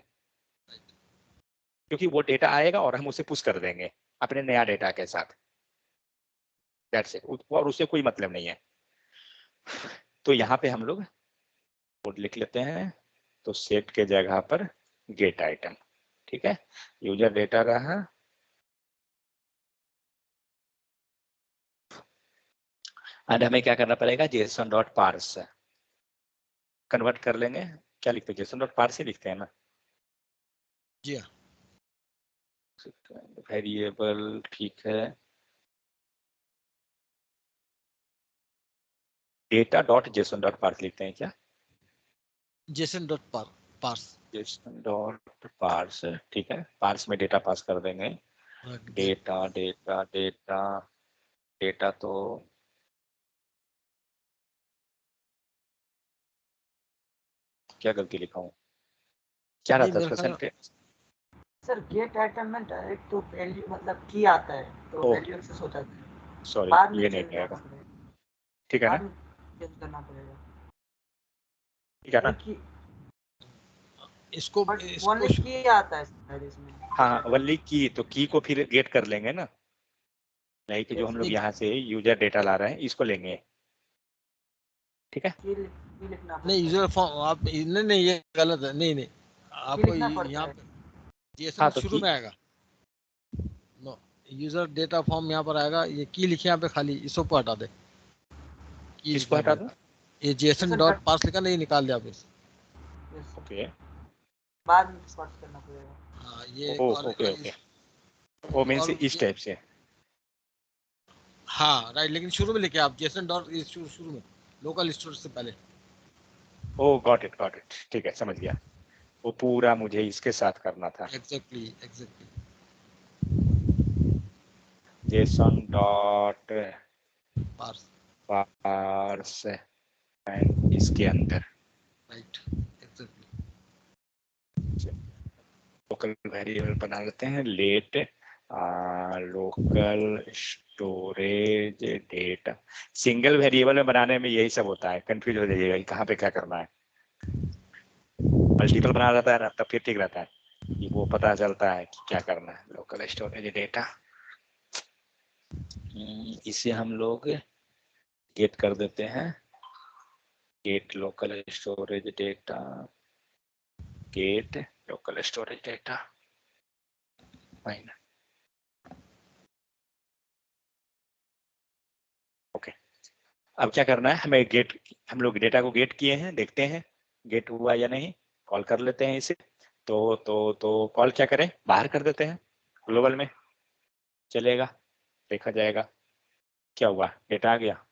क्योंकि वो डेटा आएगा और हम उसे पुश कर देंगे अपने नया डेटा के साथ, दैट्स इट, और उससे कोई मतलब नहीं है। तो यहाँ पे हम लोग कोड लिख लेते हैं, तो सेट के जगह पर गेट आइटम, ठीक है, यूजर डेटा रहा, एंड हमें क्या करना पड़ेगा, जेसन डॉट पार्स कन्वर्ट कर लेंगे। क्या लिखते हैं, जेसन डॉट पार्स ही लिखते हैं ना? जी हाँ। वेरिएबल, ठीक है, data dot JSON dot parse लिखते हैं क्या? JSON dot parse, JSON dot parse, ठीक है, पार्स में डेटा पास कर देंगे। डेटा डेटा डेटा डेटा, तो क्या गलती लिखा हूँ, क्या नहीं रहता है मेरे ख्याल परसेंटेज? सर गेट आइटम में डायरेक्ट तो वैल्यू मतलब की आता है, तो ओह वैल्यू एक्सेस हो जाता है, सॉरी, बाद में ये नहीं चेंज रहेगा, करना पड़ेगा, ठीक है ना, बाद में चेंज करना पड़ेगा। ठीक है ना? नहीं की, इसको बट ओनली इसको की आता है शायद इसमें गेट हाँ, आइटम वनली की, तो की को फिर गेट कर लेंगे ना, नहीं कि जो हम लोग नहीं यहाँ से यूजर डेटा ला रहे हैं इसको लेंगे, ठीक है। की लिखना नहीं पड़ता है, यूजर फॉर्म आप नहीं नहीं ये गलत है, नहीं नहीं की आपको लिखना पड़ता यहाँ है। पे हाँ जेसन तो शुरू की, में आएगा। नो, यूजर डेटा फॉर्म यहाँ पर आएगा, ये की लिखे यहाँ पे खाली, इसको को हटा दे, की किसको लिखना हटा पड़ेगा। दूँ? ये JSON JSON dot dot, parse लिखा नहीं, निकाल दिया आप इसे। यस, ओके, बाद में सर्च करना पड़ेगा। हाँ ये ओ और ओके ओके, वो मीन्स और इस ये, टाइप से। हाँ राइट, लेकिन शुरू में लिखे आप जेसन डॉट, शुरू में लोकल स्टोरेज से पहले। ओ गॉट इट, ठीक है, समझ गया, वो पूरा मुझे इसके साथ करना था, exactly exactly. JSON dot parse, parse and इसके अंदर राइट, एग्जैक्टली। लोकल वेरिएबल बना लेते हैं, let local storage data. Single variable में बनाने में यही सब होता है, कंफ्यूज हो जाइएगा कि कहाँ पे क्या करना है। मल्टीपल बना रहता है ना, तब फिर ठीक रहता है कि वो पता चलता है कि क्या करना है। लोकल स्टोरेज डेटा, इसे हम लोग गेट कर देते हैं, get local storage data, get local storage data, fine, okay. अब क्या करना है हमें, गेट, हम लोग डेटा को गेट किए हैं, देखते हैं गेट हुआ या नहीं, कॉल कर लेते हैं इसे। तो कॉल क्या करें, बाहर कर देते हैं, ग्लोबल में चलेगा, देखा जाएगा क्या हुआ, डेटा आ गया,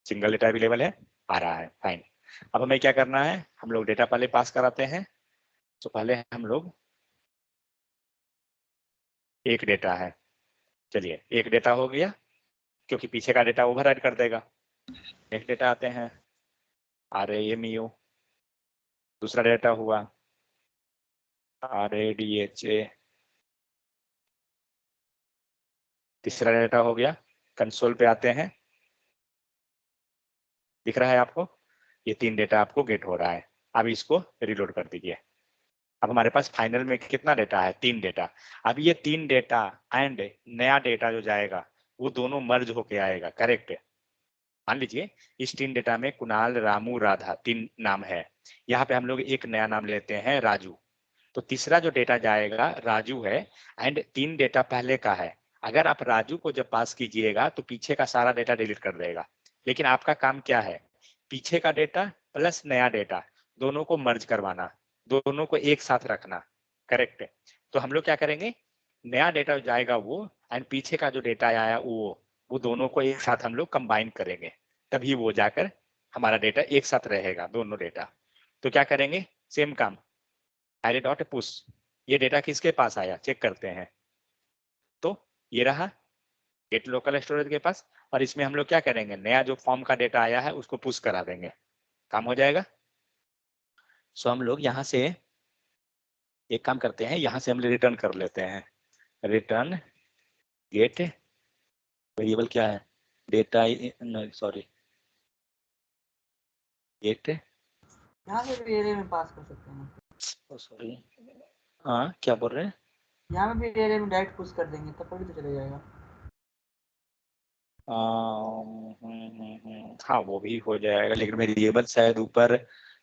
सिंगल डेटा अवेलेबल है, आ रहा है, फाइन। अब हमें क्या करना है, हम लोग डेटा पहले पास कराते हैं, तो पहले हम लोग एक डेटा है, चलिए एक डेटा हो गया, क्योंकि पीछे का डेटा ओवरराइड कर देगा। नेक्स्ट डेटा आते हैं, RAMU, दूसरा डेटा हुआ RADHA, तीसरा डेटा हो गया, कंसोल पे आते हैं, दिख रहा है आपको, ये 3 डेटा आपको गेट हो रहा है। अब इसको रिलोड कर दीजिए। अब हमारे पास फाइनल में कितना डेटा है, 3 डेटा। अब ये 3 डेटा एंड नया डेटा जो जाएगा वो दोनों मर्ज होके आएगा, करेक्ट है? मान लीजिए इस 3 डेटा में कुणाल, रामू, राधा 3 नाम है। यहाँ पे हम लोग एक नया नाम लेते हैं राजू। तो तीसरा जो डेटा जाएगा राजू है एंड 3 डेटा पहले का है। अगर आप राजू को जब पास कीजिएगा तो पीछे का सारा डेटा डिलीट कर देगा। लेकिन आपका काम क्या है, पीछे का डेटा प्लस नया डेटा दोनों को मर्ज करवाना, दोनों को एक साथ रखना। करेक्ट है। तो हम लोग क्या करेंगे, नया डेटा जाएगा वो एंड पीछे का जो डेटा आया वो दोनों को एक साथ हम लोग कंबाइन करेंगे, तभी वो जाकर हमारा डेटा एक साथ रहेगा दोनों डेटा। तो क्या करेंगे, सेम काम, एरे डॉट पुश, ये डेटा किसके पास आया चेक करते हैं। तो ये रहा गेट लोकल स्टोरेज के पास, और इसमें हम लोग क्या करेंगे, नया जो फॉर्म का डेटा आया है उसको पुश करा देंगे, काम हो जाएगा। सो हम लोग यहाँ से एक काम करते हैं, यहाँ से हम रिटर्न कर लेते हैं, रिटर्न गेट वेरिएबल क्या है, डेटा, सॉरी गेट, यहाँ से भी एरे में पास कर सकते हैं। सॉरी हाँ क्या बोल रहे हैं, यहाँ में भी एरे में डायरेक्ट पुश कर देंगे तब भी तो चले जाएगा। हाँ वो भी हो जाएगा, लेकिन वेरिएबल शायद ऊपर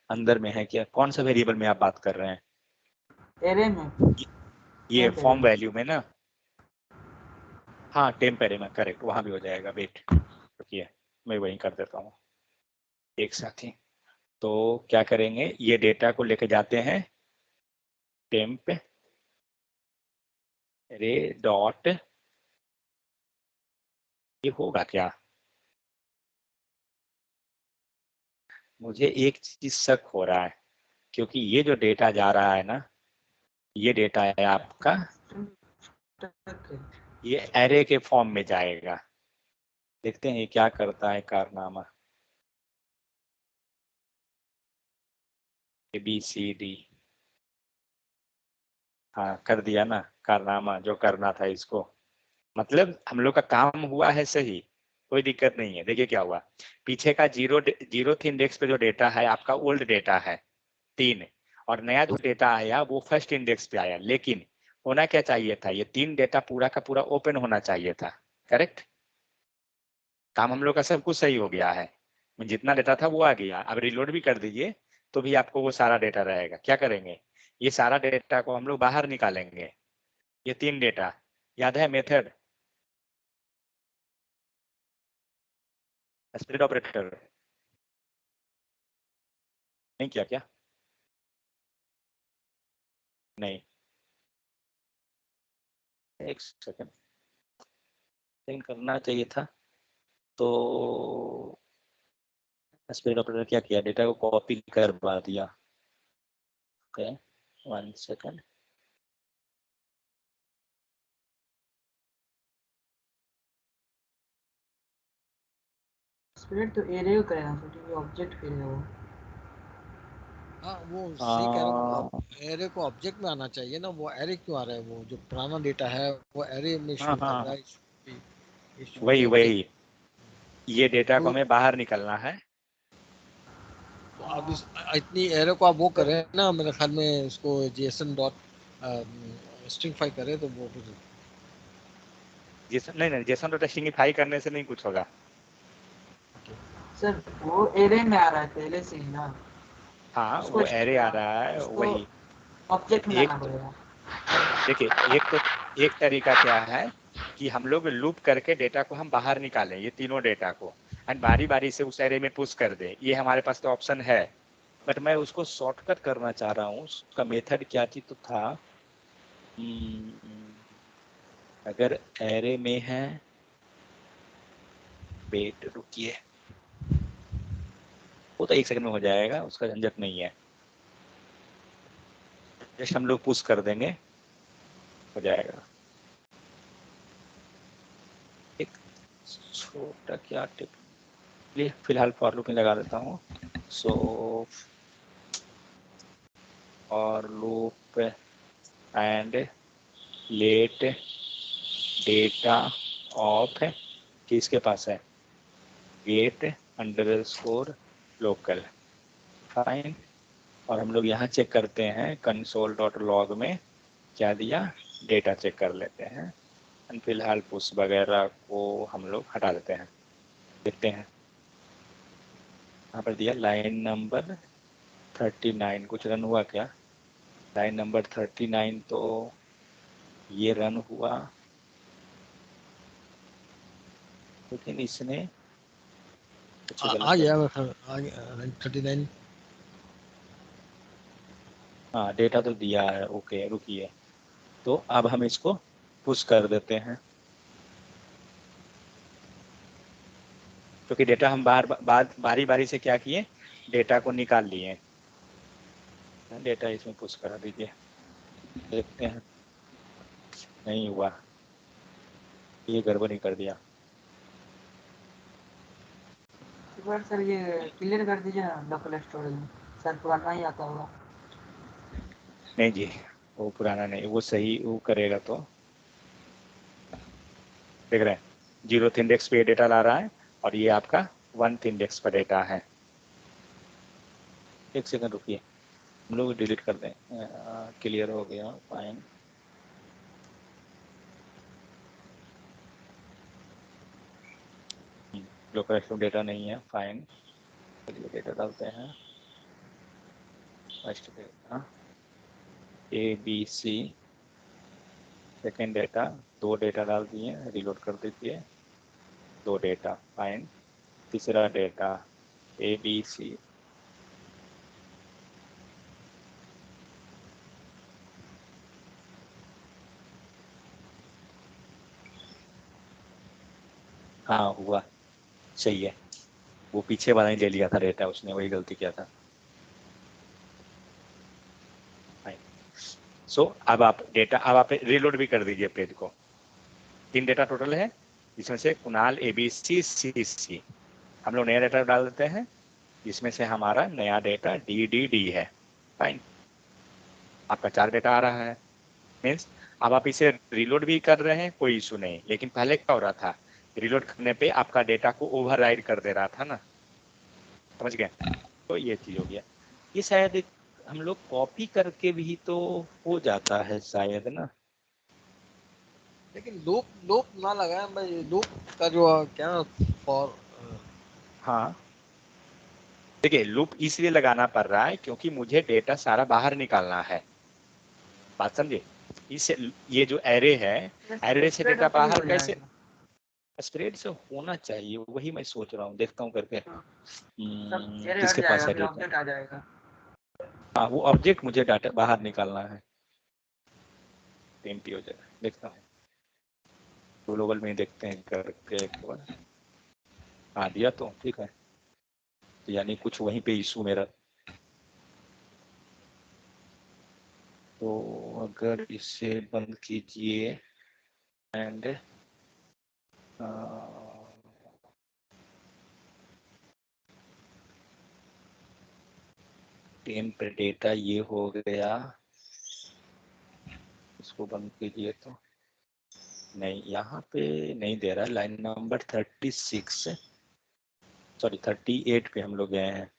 अंदर में है क्या, कौन सा वेरिएबल में आप बात कर रहे हैं, एरे में, ये टेम्प एरे फॉर्म में। वैल्यू में ना, हाँ टेम्प एरे में, करेक्ट, वहां भी हो जाएगा। वेट रुकिए मैं वही कर देता हूँ एक साथ ही। तो क्या करेंगे, ये डेटा को लेके जाते हैं टेम्प रे डॉट, ये होगा क्या, मुझे एक चीज शक हो रहा है, क्योंकि ये जो डेटा जा रहा है ना, ये डेटा है आपका, ये एरे के फॉर्म में जाएगा। देखते हैं ये क्या करता है कारनामा, ABCD, हाँ कर दिया ना कारनामा जो करना था इसको, मतलब हम लोग का काम हुआ है सही, कोई दिक्कत नहीं है। देखिए क्या हुआ, पीछे का जीरो इंडेक्स पे जो डेटा है आपका ओल्ड डेटा है 3, और नया जो डेटा आया वो फर्स्ट इंडेक्स पे आया, लेकिन होना क्या चाहिए था, ये 3 डेटा पूरा का पूरा ओपन होना चाहिए था। करेक्ट, काम हम लोग का सब कुछ सही हो गया है, जितना डेटा था वो आ गया। अब रिलोड भी कर दीजिए तो भी आपको वो सारा डेटा रहेगा। क्या करेंगे, ये सारा डेटा को हम लोग बाहर निकालेंगे, ये 3 डेटा, याद है मेथड स्प्लिट ऑपरेटर, नहीं किया क्या, नहीं, एक सेकंड, लेकिन करना चाहिए था। तो स्प्लिट ऑपरेटर क्या किया, डेटा को कॉपी करवा दिया। ओके 1 सेकंड, स्प्लिट तो एरे को करेगा, क्योंकि ऑब्जेक्ट करेगा वो। हाँ वो सही कह रहा हूँ, एरे को ऑब्जेक्ट में आना चाहिए ना, वो एरे क्यों आ रहा है, वो जो पुराना डेटा है वो एरे में शो कर रहा है, वही ऑब्जेक्ट। वही, ये डेटा को तो हमें बाहर निकलना है। अब इतनी एरे को आप वो करें ना, मेरे ख्याल में इसको जेसन डॉट स्ट्रिंग फाइल करें तो वो फिर जेसन नहीं, जेसन डॉट स्ट्रिंगिफाई करने से नहीं कुछ होगा। सर वो एरे में आ रहा है पहले से ही ना, हाँ उसको वो एरे आ रहा है, उसको वही ऑब्जेक्ट में एक लाना पड़ेगा। देखिए एक तरीका क्या है कि हम लोग लूप करके डेटा को हम बाहर निकालें, ये तीनों डेटा को, एंड बारी बारी से उस एरे में पुश कर दें, ये हमारे पास तो ऑप्शन है। बट मैं उसको शॉर्टकट करना चाह रहा हूँ, उसका मेथड क्या थी तो था, अगर एरे में है, वेट रुकिए, वो तो 1 सेकंड में हो जाएगा, उसका झंझट नहीं है, जस्ट हम लोग पुश कर देंगे हो जाएगा। एक छोटा क्या टिप, फिलहाल फॉर लूप में लगा देता हूँ। So for loop and let data of, किसके पास है, गेट अंडरस्कोर लोकल, फाइन। और हम लोग यहाँ चेक करते हैं कंसोल डॉट लॉग में क्या दिया, डेटा चेक कर लेते हैं, फिलहाल पुश वगैरह को हम लोग हटा देते हैं, देखते हैं। यहाँ पर दिया लाइन नंबर 39, कुछ रन हुआ क्या? लाइन नंबर 39 तो ये रन हुआ, लेकिन इसने कुछ गलत कर दिया। 39। हाँ डेटा तो दिया है, ओके रुकिए, तो अब हम इसको पुश कर देते हैं, क्योंकि डेटा हम बारी बारी से क्या किए, डेटा को निकाल लिए। डेटा इसमें पुश करा दीजिए, देखते हैं। नहीं हुआ, ये गड़बड़ी कर दिया। एक बार सर ये क्लियर कर दीजिए ना लोकल स्टोरेज में, सर पुराना ही आता होगा। नहीं जी, वो पुराना नहीं, वो सही वो करेगा तो देख रहे हैं 0th इंडेक्स पे डेटा ला रहा है और ये आपका 1th इंडेक्स पर डेटा है। एक सेकंड रुकिए, हम लोग डिलीट कर दें। क्लियर हो गया, फाइन। लोकल स्टोर डेटा नहीं है, फाइन। चलिए डेटा डालते हैं, first data ABC, second data, 2 data डाल दिए, रिलोड कर दीजिए, 2 डेटा, फाइन। तीसरा डेटा ABC, हाँ हुआ, सही है। वो पीछे वाला ही ले लिया था डेटा, उसने वही गलती किया था। सो अब आप डेटा, अब आप रिलोड भी कर दीजिए पेज को। 3 डेटा टोटल है, जिसमें से कुणाल ABC CC, हम लोग नया डेटा डाल देते हैं, जिसमें से हमारा नया डेटा DDD है, फाइन। आपका 4 डेटा आ रहा है, मीन्स अब आप इसे रिलोड भी कर रहे हैं, कोई इशू नहीं। लेकिन पहले क्या हो रहा था, रिलोड करने पे आपका डेटा को ओवरराइड कर दे रहा था ना, समझ गए? तो ये चीज हो गया। ये शायद हम लोग कॉपी करके भी तो हो जाता है शायद ना। लेकिन लूप लूप ना लगाए भाई, लूप का जो क्या फॉर। हाँ देखिए, लूप इसलिए लगाना पड़ रहा है क्योंकि मुझे डेटा सारा बाहर निकालना है, बात समझे? इस ये जो एरे है, एरे से स्प्रेड डेटा होके भी बाहर हो कैसे? जाएगा। स्प्रेड से होना चाहिए, वही मैं सोच रहा हूँ, देखता हूँ करके। हाँ, सब एरे हट किसके पास जाएगा, है फिर डेटा? ऑब्जेक्ट आ जाएगा। हाँ वो ऑब्जेक्ट मुझे डाटा बाहर निकालना है, टेम्पी हो जाएगा, देखता हूँ ग्लोबल में ही देखते हैं करके एक बार। हाँ दिया तो ठीक है, तो यानी कुछ वहीं पे इशू मेरा। तो अगर इसे बंद कीजिए एंड टेम्प डेटा ये हो गया, इसको बंद कीजिए तो नहीं, यहाँ पे नहीं दे रहा, लाइन नंबर 36, सॉरी 38 पे हम लोग गए हैं,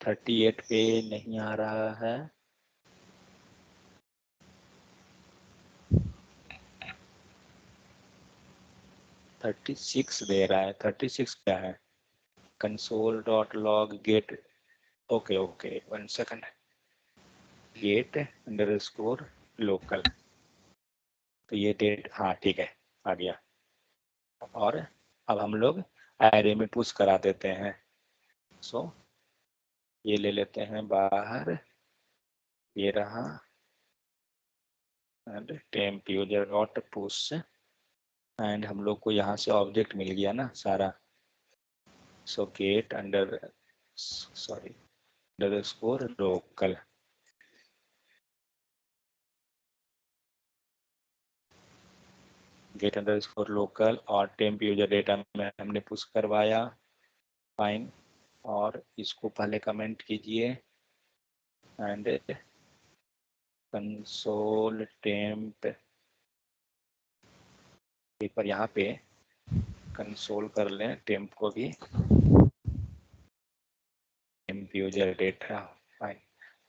38 पे नहीं आ रहा है। थर्टी सिक्स दे रहा है, 36 क्या है? Console dot log get, okay okay 1 second, get underscore local, तो ये डेट, हाँ ठीक है आ गया। और अब हम लोग एरे में पुश करा देते हैं। सो ये ले लेते हैं बाहर, ये रहा, and temp user dot push, and हम लोग को यहाँ से ऑब्जेक्ट मिल गया ना सारा। सो get under, sorry under score local, gate underscore local, और टेम्प यूजर डेटा में हमने पुश करवाया, फाइन। और इसको पहले कमेंट कीजिए, एंड कंसोल टेम्प, एक बार यहाँ पे कंसोल कर लें टेम्प को भी, टेम्प यूजर डेटा, फाइन।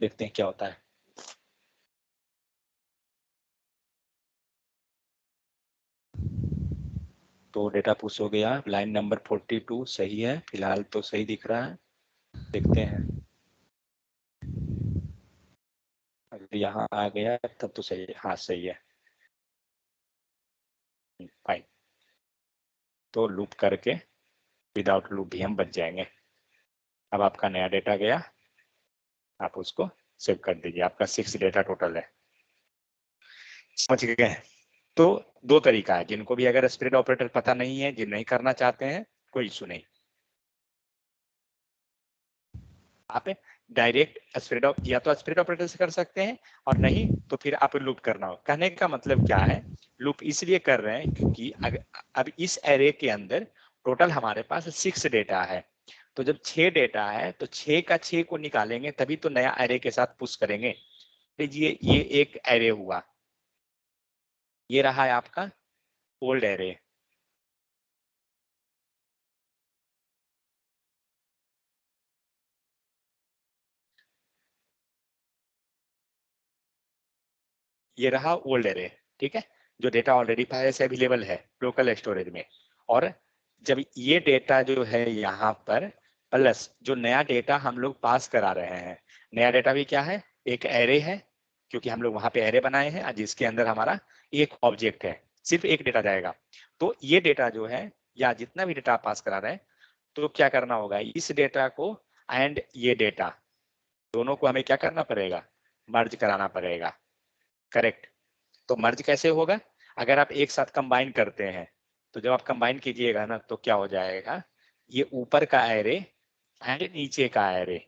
देखते हैं क्या होता है। तो डेटा पुश हो गया, लाइन नंबर 42 सही है, फिलहाल तो सही दिख रहा है। देखते हैं, अगर यहाँ आ गया तब तो सही है। हाँ सही है, फाइन। तो लूप करके विदाउट लूप भी हम बच जाएंगे। अब आपका नया डेटा गया, आप उसको सेव कर दीजिए। आपका 6 डेटा टोटल है। समझ गए? तो दो तरीका है, जिनको भी अगर स्प्रेड ऑपरेटर पता नहीं है, जिन नहीं करना चाहते हैं, कोई इशू नहीं, आप डायरेक्ट स्प्रेड या तो स्प्रेड ऑपरेटर से कर सकते हैं, और नहीं तो फिर आप लूप करना हो। कहने का मतलब क्या है, लूप इसलिए कर रहे हैं क्योंकि अब इस एरे के अंदर टोटल हमारे पास 6 डेटा है। तो जब 6 डेटा है तो 6 का 6 को निकालेंगे, तभी तो नया एरे के साथ पुश करेंगे। लीजिए ये एक एरे हुआ, ये रहा है आपका ओल्ड एरे। ये रहा ओल्ड एरे, ठीक है, जो डेटा ऑलरेडी पहले से अवेलेबल है लोकल स्टोरेज में। और जब ये डेटा जो है यहाँ पर प्लस जो नया डेटा हम लोग पास करा रहे हैं, नया डेटा भी क्या है, एक एरे है, क्योंकि हम लोग वहां पे एरे बनाए हैं जिसके अंदर हमारा एक ऑब्जेक्ट है, सिर्फ एक डेटा जाएगा। तो ये डेटा जो है या जितना भी डेटा पास करा रहे हैं, तो क्या करना होगा, इस डेटा को एंड ये डेटा दोनों को हमें क्या करना पड़ेगा, मर्ज कराना पड़ेगा। करेक्ट? तो मर्ज कैसे होगा, अगर आप एक साथ कंबाइन करते हैं, तो जब आप कंबाइन कीजिएगा ना तो क्या हो जाएगा, ये ऊपर का एरे एंड नीचे का एरे,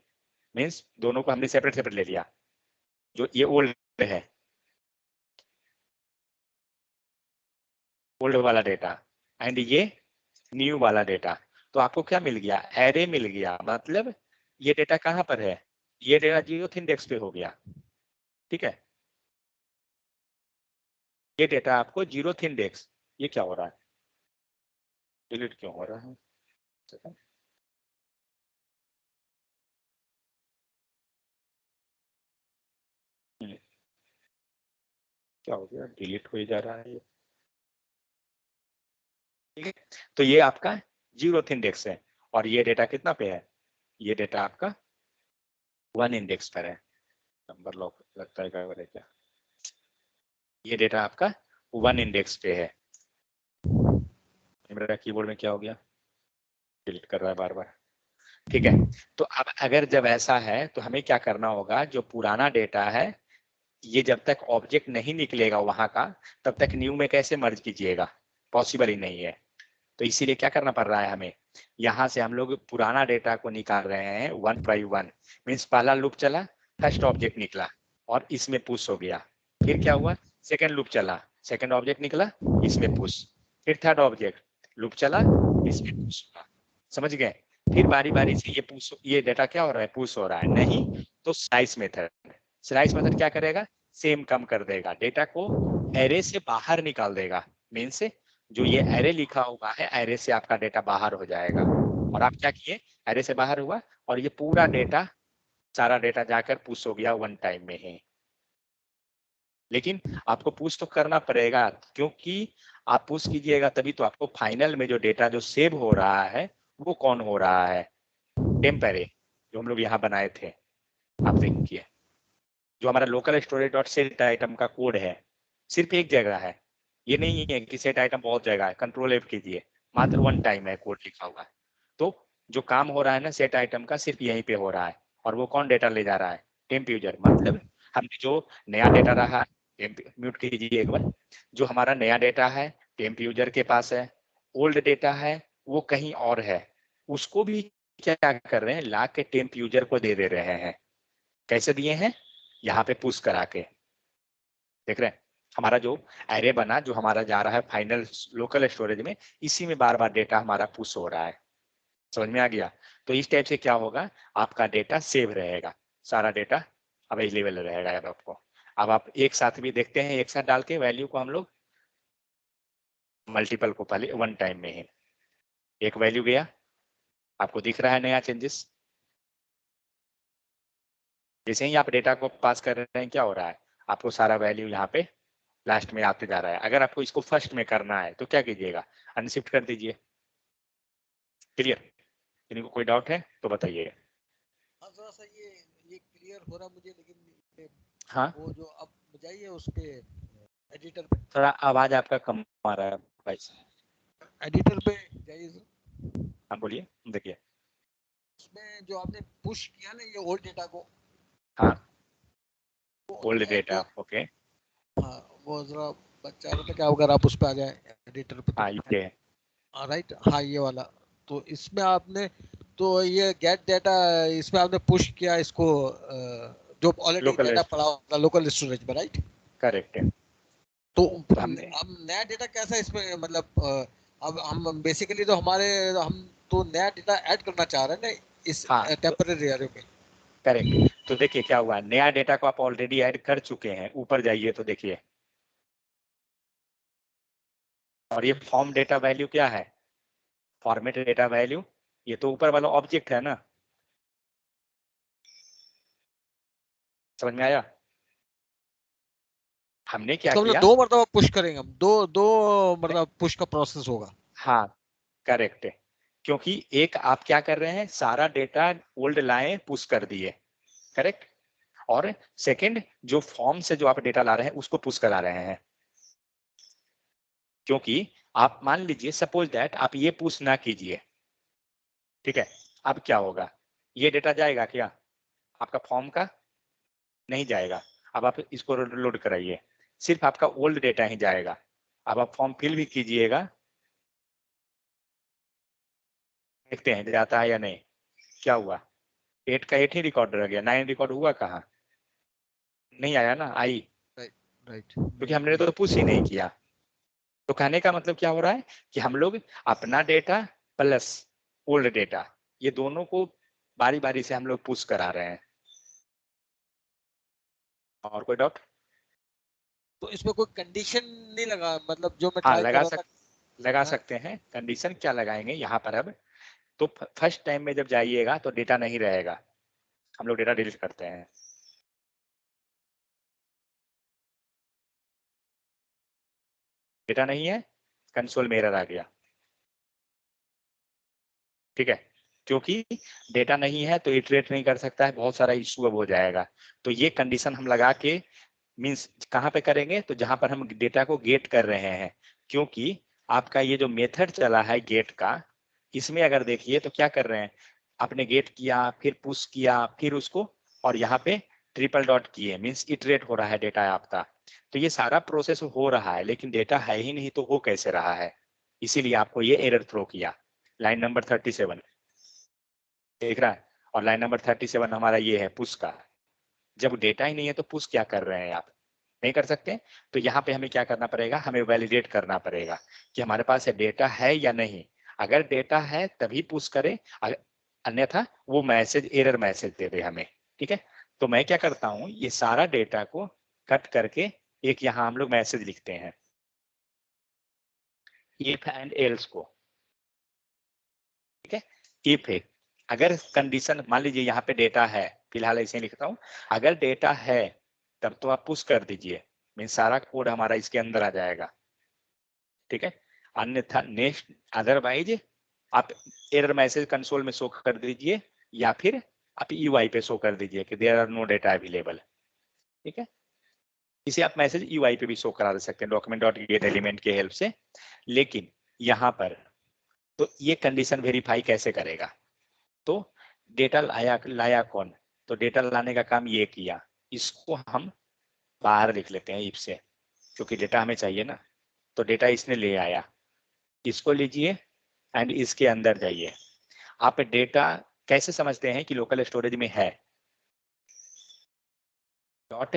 मीन्स दोनों को हमने सेपरेट सेपरेट ले लिया। जो ये ओल्ड है, ओल्ड वाला डेटा, एंड ये न्यू वाला डेटा, तो आपको क्या मिल गया, एरे मिल गया। मतलब ये डेटा कहाँ पर है, ये डेटा 0th इंडेक्स पे हो गया, ठीक है। ये डेटा आपको 0th इंडेक्स, ये क्या हो रहा है, डिलीट क्यों हो रहा है, क्या हो गया, डिलीट हो ही जा रहा है ये, ठीक है। तो ये आपका 0th इंडेक्स है, और ये डेटा कितना पे है, ये डेटा आपका 1 इंडेक्स पर है। नंबर लॉक लगता है क्या, ये डेटा आपका 1 इंडेक्स पे है। मेरा कीबोर्ड में क्या हो गया, डिलीट कर रहा है बार बार, ठीक है। तो अब अगर जब ऐसा है तो हमें क्या करना होगा, जो पुराना डेटा है, ये जब तक ऑब्जेक्ट नहीं निकलेगा वहां का, तब तक न्यू में कैसे मर्ज कीजिएगा, पॉसिबल ही नहीं है। तो इसीलिए क्या करना पड़ रहा है हमें, यहाँ से हम लोग पुराना डेटा को निकाल रहे हैं 1 by 1। मीन्स पहला लूप चला, फर्स्ट ऑब्जेक्ट निकला और इसमें पुश हो गया। फिर क्या हुआ, सेकेंड लूप चला, सेकेंड ऑब्जेक्ट निकला, इसमें पुश। फिर थर्ड ऑब्जेक्ट लूप चला, इसमें पुश हुआ। समझ गए? फिर बारी बारी से ये पुश, ये डेटा क्या हो रहा है, पुश हो रहा है। नहीं तो स्लाइस मेथड, स्लाइस मेथड क्या करेगा, सेम कम कर देगा, डेटा को एरे से बाहर निकाल देगा। मीन से जो ये एरे लिखा हुआ है, एरे से आपका डेटा बाहर हो जाएगा। और आप क्या किए, एरे से बाहर हुआ और ये पूरा डेटा, सारा डेटा जाकर पुश हो गया 1 टाइम में ही। लेकिन आपको पुश तो करना पड़ेगा, क्योंकि आप पुश कीजिएगा तभी तो आपको फाइनल में जो डेटा जो सेव हो रहा है वो कौन हो रहा है, टेम्प एरे जो हम लोग यहाँ बनाए थे। आप देखिए, जो हमारा local storage dot set item का कोड है, सिर्फ एक जगह है। ये नहीं है कि सेट आइटम बहुत जगह है। कंट्रोल F कीजिए, मात्र 1 टाइम है कोड लिखा हुआ है। तो जो काम हो रहा है ना सेट आइटम का, सिर्फ यहीं पे हो रहा है। और वो कौन डेटा ले जा रहा है, टेम्प यूजर। मतलब हमने जो नया डेटा रहा, म्यूट कीजिए एक बार, जो हमारा नया डेटा है टेम्प यूजर के पास है, ओल्ड डेटा है वो कहीं और है, उसको भी क्या कर रहे हैं, ला के टेम्प यूजर को दे दे रहे हैं। कैसे दिए हैं, यहाँ पे पुश करा के, देख रहे हैं। हमारा जो एरे बना, जो हमारा जा रहा है फाइनल लोकल स्टोरेज में, इसी में बार बार डेटा हमारा पुश हो रहा है। समझ में आ गया? तो इस टाइप से क्या होगा, आपका डेटा सेव रहेगा, सारा डेटा अवेलेबल रहेगा। अब आपको, अब आप एक साथ भी देखते हैं, एक साथ डाल के वैल्यू को हम लोग मल्टीपल को पहले 1 टाइम में ही, एक वैल्यू गया, आपको दिख रहा है नया चेंजेस। जैसे ही आप डेटा को पास कर रहे हैं, क्या हो रहा है, आपको सारा वैल्यू यहाँ पे लास्ट में आते जा रहा है। अगर आपको इसको फर्स्ट में करना है तो क्या कीजिएगा, अनशिफ्ट कर दीजिए। क्लियर? किसी को कोई डाउट है तो बताइए। थोड़ा सा ये क्लियर हो रहा मुझे, लेकिन हाँ वो जो अब जाइए उस पे एडिटर पे, थोड़ा आवाज आपका कम आ रहा है भाई। एडिटर पे जाइए सर। हाँ बोलिए, देखिए। उसमें जो आपने पुश किया ना ये ओल्ड डेटा को, हाँ वो ओल्ड जो डेटा, ओके। हाँ वो जरा बच्चा रहा था क्या, अगर आप उस पे आ जाए एडिटर पे तो हाँ ये है। राइट, हाँ ये वाला। तो इसमें आपने तो ये गेट डेटा, इसमें आपने पुश किया इसको जो ऑलरेडी लोकल, डेटा पड़ा होगा लोकल स्टोरेज में, राइट। करेक्ट है। तो तो हमने अब नया डेटा कैसा इसमें, मतलब अब हम बेसिकली तो हमारे हम तो नया डेटा ऐड करना चाह रहे हैं ना इस हाँ तो टेम्पररी एरिया में। करेक्ट। तो देखिए क्या हुआ, नया डेटा को आप ऑलरेडी ऐड कर चुके हैं, ऊपर जाइए तो देखिए। और ये फॉर्म डेटा वैल्यू क्या है, फॉर्मेट डेटा वैल्यू, ये तो ऊपर वाला ऑब्जेक्ट है ना, समझ में आया। हमने क्या इसका मतलब किया, दो मरतबा पुश करेंगे हम, दो दो मतलब पुश का प्रोसेस होगा। हाँ करेक्ट है। क्योंकि एक आप क्या कर रहे हैं, सारा डेटा ओल्ड लाए पुश कर दिए, करेक्ट। और सेकंड जो फॉर्म से जो आप डेटा ला रहे हैं उसको पुश करा रहे हैं। क्योंकि आप मान लीजिए सपोज दैट आप ये पुश ना कीजिए, ठीक है, अब क्या होगा, ये डेटा जाएगा क्या आपका फॉर्म का, नहीं जाएगा। अब आप इसको लोड कराइए, सिर्फ आपका ओल्ड डेटा ही जाएगा। अब आप फॉर्म फिल भी कीजिएगा, देखते हैं जाता है या नहीं। क्या हुआ, 8 का 8 ही रिकॉर्ड रह गया, 9 रिकॉर्ड हुआ कहाँ, नहीं आया ना, आई, राइट राइट, क्योंकि हमने तो पुश ही नहीं किया। तो कहने का मतलब क्या हो रहा है कि हम लोग अपना डेटा प्लस ओल्ड डेटा, ये दोनों को बारी बारी से हम लोग पुश करा रहे हैं। और कोई डाउट। तो इसमें कोई कंडीशन नहीं लगा, मतलब जो मैं हाँ ट्राई कर रहा था। लगा हाँ, सकते हैं, कंडीशन क्या लगाएंगे यहाँ पर। अब तो फर्स्ट टाइम में जब जाइएगा तो डेटा नहीं रहेगा, हम लोग डेटा डिलीट करते हैं। डेटा नहीं है, कंसोल में एरर आ गया, ठीक है। क्योंकि डेटा नहीं है तो इटरेट नहीं कर सकता है, बहुत सारा इशू अब हो जाएगा। तो ये कंडीशन हम लगा के मीन्स कहाँ पे करेंगे, तो जहां पर हम डेटा को गेट कर रहे हैं। क्योंकि आपका ये जो मेथड चला है गेट का, इसमें अगर देखिए तो क्या कर रहे हैं, आपने गेट किया फिर पुश किया फिर उसको, और यहाँ पे ट्रिपल डॉट किए, मीन्स इटरेट हो रहा है डेटा आपका। तो ये सारा प्रोसेस हो रहा है लेकिन डेटा है ही नहीं, तो हो कैसे रहा है, इसीलिए आपको ये एरर थ्रो किया। लाइन नंबर 37 देख रहा है, और लाइन नंबर 37 हमारा ये है पुश का। जब डेटा ही नहीं है तो पुश क्या कर रहे हैं आप, नहीं कर सकते। तो यहाँ पे हमें क्या करना पड़ेगा, हमें वैलिडेट करना पड़ेगा कि हमारे पास डेटा है या नहीं। अगर डेटा है तभी पुश करें, अन्यथा वो मैसेज एरर मैसेज दे दे हमें, ठीक है। तो मैं क्या करता हूँ, ये सारा डेटा को कट करके एक यहाँ हम लोग मैसेज लिखते हैं, इफ एंड एल्स को, ठीक है। इफ है, अगर कंडीशन मान लीजिए यहाँ पे डेटा है, फिलहाल ऐसे ही लिखता हूँ, अगर डेटा है तब तो आप पुश कर दीजिए, मीन सारा कोड हमारा इसके अंदर आ जाएगा, ठीक है। अन्यथा नेक्स्ट, अदरवाइज आप एरर मैसेज कंसोल में शो कर दीजिए, या फिर आप यूआई पे शो कर दीजिए कि there are no data available, ठीक है। इसे आप मैसेज यूआई पे भी शो करा दे सकते हैं डॉक्यूमेंट डॉट गेट एलिमेंट के हेल्प से। लेकिन यहाँ पर तो ये कंडीशन वेरीफाई कैसे करेगा, तो डेटा लाया लाया कौन, तो डेटा लाने का काम ये किया, इसको हम बाहर लिख लेते हैं इफ से, क्योंकि डेटा हमें चाहिए ना। तो डेटा इसने ले आया, इसको लीजिए एंड इसके अंदर जाइए। आप डेटा कैसे समझते हैं कि लोकल स्टोरेज में है, डॉट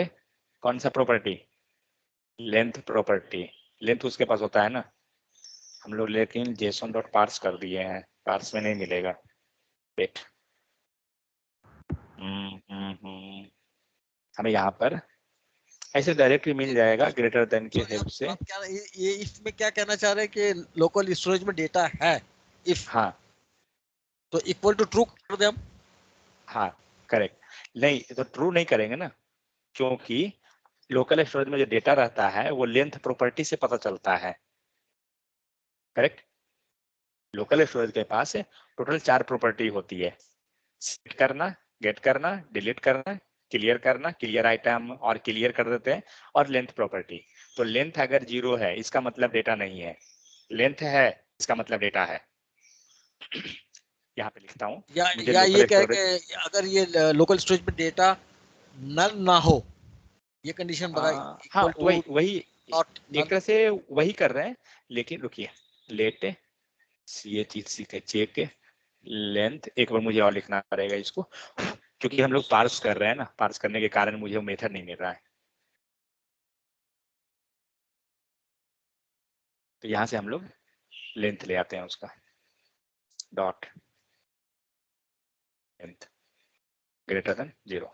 कौन सा प्रॉपर्टी, लेंथ प्रॉपर्टी, लेंथ उसके पास होता है ना, हम लोग लेकिन जेसन डॉट पार्स कर दिए हैं, पार्स में नहीं मिलेगा, वेट। हमें यहाँ पर ऐसे डायरेक्टली मिल जाएगा ग्रेटर देन के हेल्प से। आप क्या ये इसमें क्या कहना चाह रहे हैं कि लोकल स्टोरेज में डेटा है, इफ हाँ तो इक्वल टू ट्रू कर दे हम। हाँ करेक्ट, नहीं तो ट्रू नहीं करेंगे ना, क्योंकि लोकल स्टोरेज में जो डेटा रहता है वो लेंथ प्रॉपर्टी से पता चलता है, करेक्ट। लोकल स्टोरेज के पास टोटल 4 प्रॉपर्टी होती है, सेट करना, गेट करना, डिलीट करना, क्लियर करना, क्लियर आइटम और क्लियर कर देते हैं, और लेंथ प्रॉपर्टी। तो लेंथ अगर 0 है इसका मतलब डेटा नहीं है, लेंथ है इसका मतलब डेटा है। यहाँ पे लिखता हूँ, मुझे या ये लोकल क्या है स्टोरेज, कि अगर ये लोकल स्टोरेज में डेटा नल ना हो, ये कंडीशन बता, हाँ इक्वल टू वही वही नॉट एक नल। तरह से वही कर रहे हैं, लेकिन रुकिए, लेट ये चीज सीखे, चेक लेंथ, एक बार मुझे और लिखना पड़ेगा इसको, क्योंकि हम लोग पार्स कर रहे हैं ना, पार्स करने के कारण मुझे वो मेथड नहीं मिल रहा है। तो यहाँ से हम लोग लेंथ ले आते हैं उसका, डॉट लेंथ ग्रेटर देन 0,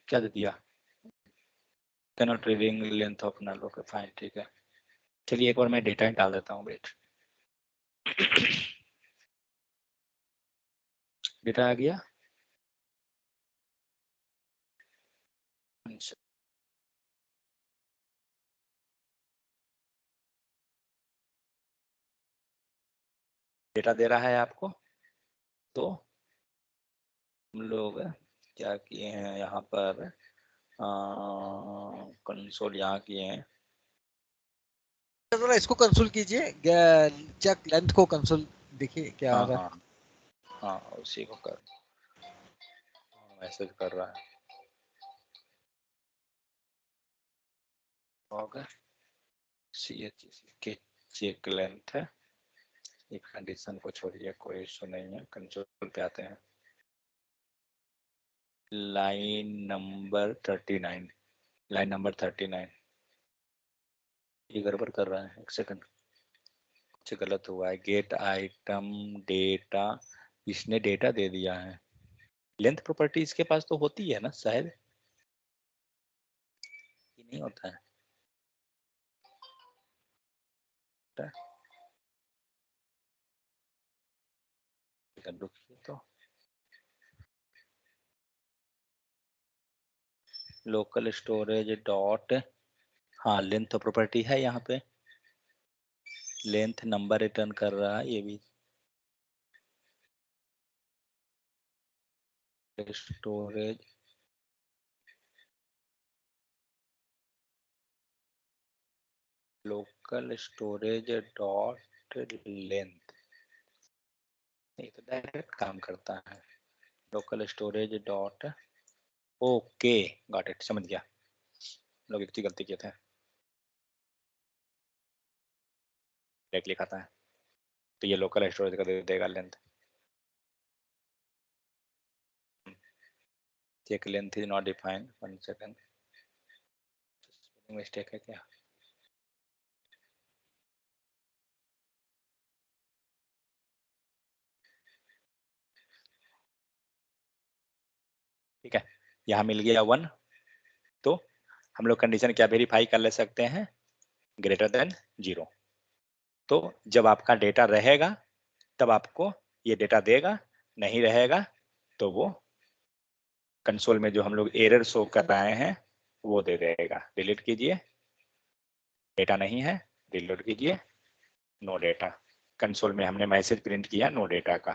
क्या दे दिया, cannot reading length of null, okay fine, ठीक है। चलिए एक बार मैं डेटा डाल देता हूँ, वेट, डेटा आ गया, डेटा दे रहा है आपको। तो हम लोग क्या किए हैं यहाँ पर, कंसोल यहाँ किए हैं, जरा इसको कंसोल कीजिए, चेक लेंथ को कंसोल, देखिए क्या आ हाँ रहा है। हाँ हाँ, उसी को कर, मैसेज कर रहा है, होगा के चेक लेंथ है, एक कंडीशन को छोड़िए, कोई इशू नहीं है, कंसोल पे आते हैं, लाइन नंबर 39, लाइन नंबर 39, ये गड़बड़ कर रहा है, एक सेकंड, कुछ गलत हुआ है, गेट आइटम डेटा, इसने डेटा दे दिया है, लेंथ प्रॉपर्टी इसके पास तो होती है ना शायद, ये नहीं होता है, रुकिए तो, लोकल स्टोरेज डॉट, हाँ लेंथ प्रॉपर्टी है यहाँ पे, लेंथ नंबर रिटर्न कर रहा है, ये भी storage local storage dot length, ये तो डायरेक्ट काम करता है, local storage dot, okay got it, समझ गया, लोग एक गलती किए थे, डायरेक्ट लिखा था, तो ये लोकल स्टोरेज का दे देगा length, check length is not defined, 1 second, mistake है क्या, ठीक है, यहाँ मिल गया 1, तो हम लोग कंडीशन क्या वेरीफाई कर ले सकते हैं, ग्रेटर देन 0, तो जब आपका डेटा रहेगा तब आपको ये डेटा देगा, नहीं रहेगा तो वो कंसोल में जो हम लोग एरर शो कर रहे हैं वो दे देगा, डिलीट कीजिए, डेटा नहीं है, डिलीट कीजिए, नो डेटा, कंसोल में हमने मैसेज प्रिंट किया नो डेटा का,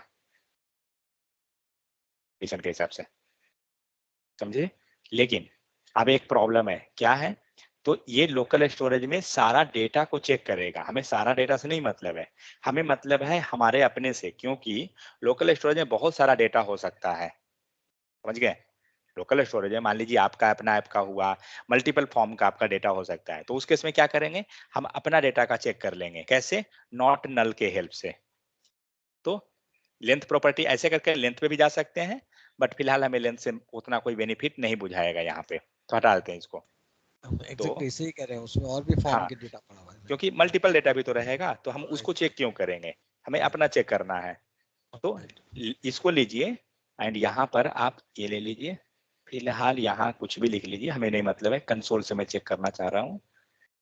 कंडीशन के हिसाब से, समझे। लेकिन अब एक प्रॉब्लम है, क्या है, तो ये लोकल स्टोरेज में सारा डेटा को चेक करेगा, हमें सारा डेटा से नहीं मतलब है, हमें मतलब है हमारे अपने से, क्योंकि लोकल स्टोरेज में बहुत सारा डेटा हो सकता है, समझ गए, लोकल स्टोरेज है, मान लीजिए आपका अपना ऐप का हुआ, मल्टीपल फॉर्म का आपका डेटा हो सकता है, तो उस केस में क्या करेंगे, हम अपना डेटा का चेक कर लेंगे, कैसे, नॉट नल के हेल्प से, तो लेंथ प्रॉपर्टी ऐसे करके लेंथ पे भी जा सकते हैं, बट फिलहाल हमें लेंथ से उतना कोई बेनिफिट नहीं बुझाएगा यहाँ पे, तो हटा देते हैं इसको। हम तो एग्जैक्टली ऐसे ही कह रहे हैं, उसमें और भी फॉर्म हाँ, के डेटा पड़ा हुआ है। क्योंकि मल्टीपल डेटा भी तो रहेगा, तो हम उसको चेक क्यों करेंगे, हमें अपना चेक करना है, तो इसको लीजिए, एंड यहाँ पर आप ये ले लीजिए, फिलहाल यहाँ कुछ भी लिख लीजिए, हमें नहीं मतलब है, कंसोल से मैं चेक करना चाह रहा हूँ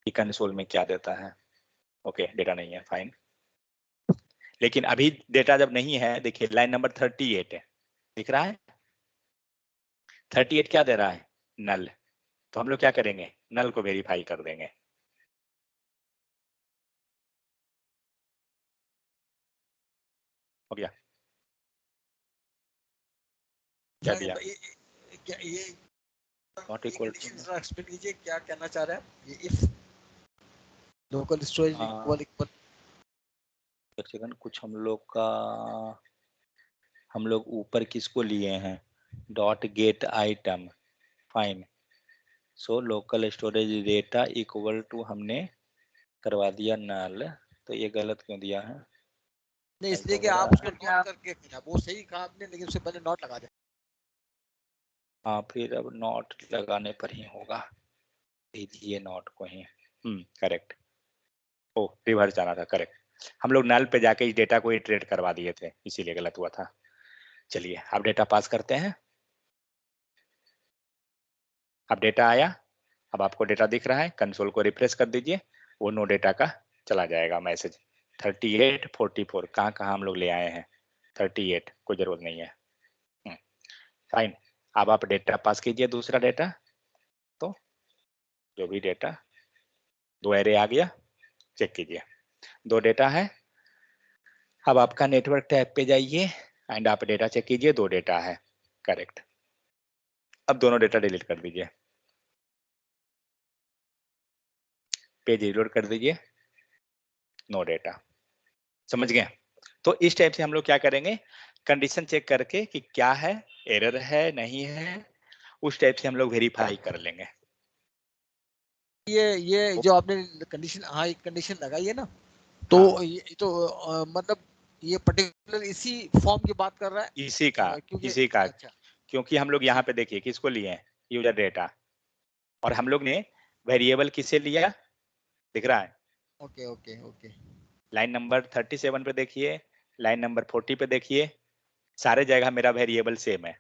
कि कंसोल में क्या देता है, ओके डेटा नहीं है, फाइन, लेकिन अभी डेटा जब नहीं है, देखिए लाइन नंबर 38 है, दिख रहा है, 38 क्या दे रहा है, नल, तो हम लोग क्या करेंगे, नल को वेरीफाई कर देंगे, हो गया क्या दिया? क्या ये नॉट इक्वल टू एक्सप्लेन कीजिए क्या कहना चाह रहे हैं ये if local storage equal second कुछ हम लोग ऊपर किसको लिए हैं, dot get item, fine. So local storage data equal to हमने करवा दिया नल, तो ये गलत क्यों दिया है? नहीं, इसलिए कि आप उसको नोट करके किया, वो सही कहा आपने, लेकिन उससे पहले नॉट लगा दिया। हाँ फिर अब नॉट लगाने पर ही होगा, दीजिए नॉट को ही। करेक्ट, ओ रिवर्स जाना था, करेक्ट। हम लोग नल पे जाके इस डेटा को इटरेट करवा दिए थे, इसीलिए गलत हुआ था। चलिए अब डेटा पास करते हैं। अब डेटा आया, अब आपको डेटा दिख रहा है, कंसोल को रिफ्रेश कर दीजिए, वो नो डेटा का चला जाएगा मैसेज। 38 44 कहाँ कहाँ हम लोग ले आए हैं, 38 कोई जरूरत नहीं है। फाइन, अब आप डेटा पास कीजिए, दूसरा डेटा। तो जो भी डेटा, 2 एरे आ गया, चेक कीजिए 2 डेटा है। अब आपका नेटवर्क टैब पे जाइए एंड आप डेटा चेक कीजिए, 2 डेटा है, करेक्ट। अब दोनों डेटा डिलीट कर दीजिए, पेज रिलोड कर दीजिए, नो डेटा। समझ गए? तो इस टाइप से हम लोग क्या करेंगे, कंडीशन चेक करके कि क्या है, एरर है नहीं है, उस टाइप से हम लोग वेरीफाई कर लेंगे। ये जो आपने कंडीशन, हाँ एक कंडीशन लगाई है ना, तो हाँ, ये तो मतलब ये पर्टिकुलर इसी फॉर्म की बात कर रहा है, इसी का क्योंकि इसी का, अच्छा क्योंकि हम लोग यहाँ पे देखिए किसको लिए हैं, यूजर डेटा, और हम लोग ने वेरिएबल किसे लिया, दिख रहा है? Okay okay okay. Line number 37 पे देखिए, लाइन नंबर 40 पे देखिए, सारे जगह मेरा वेरिएबल सेम है।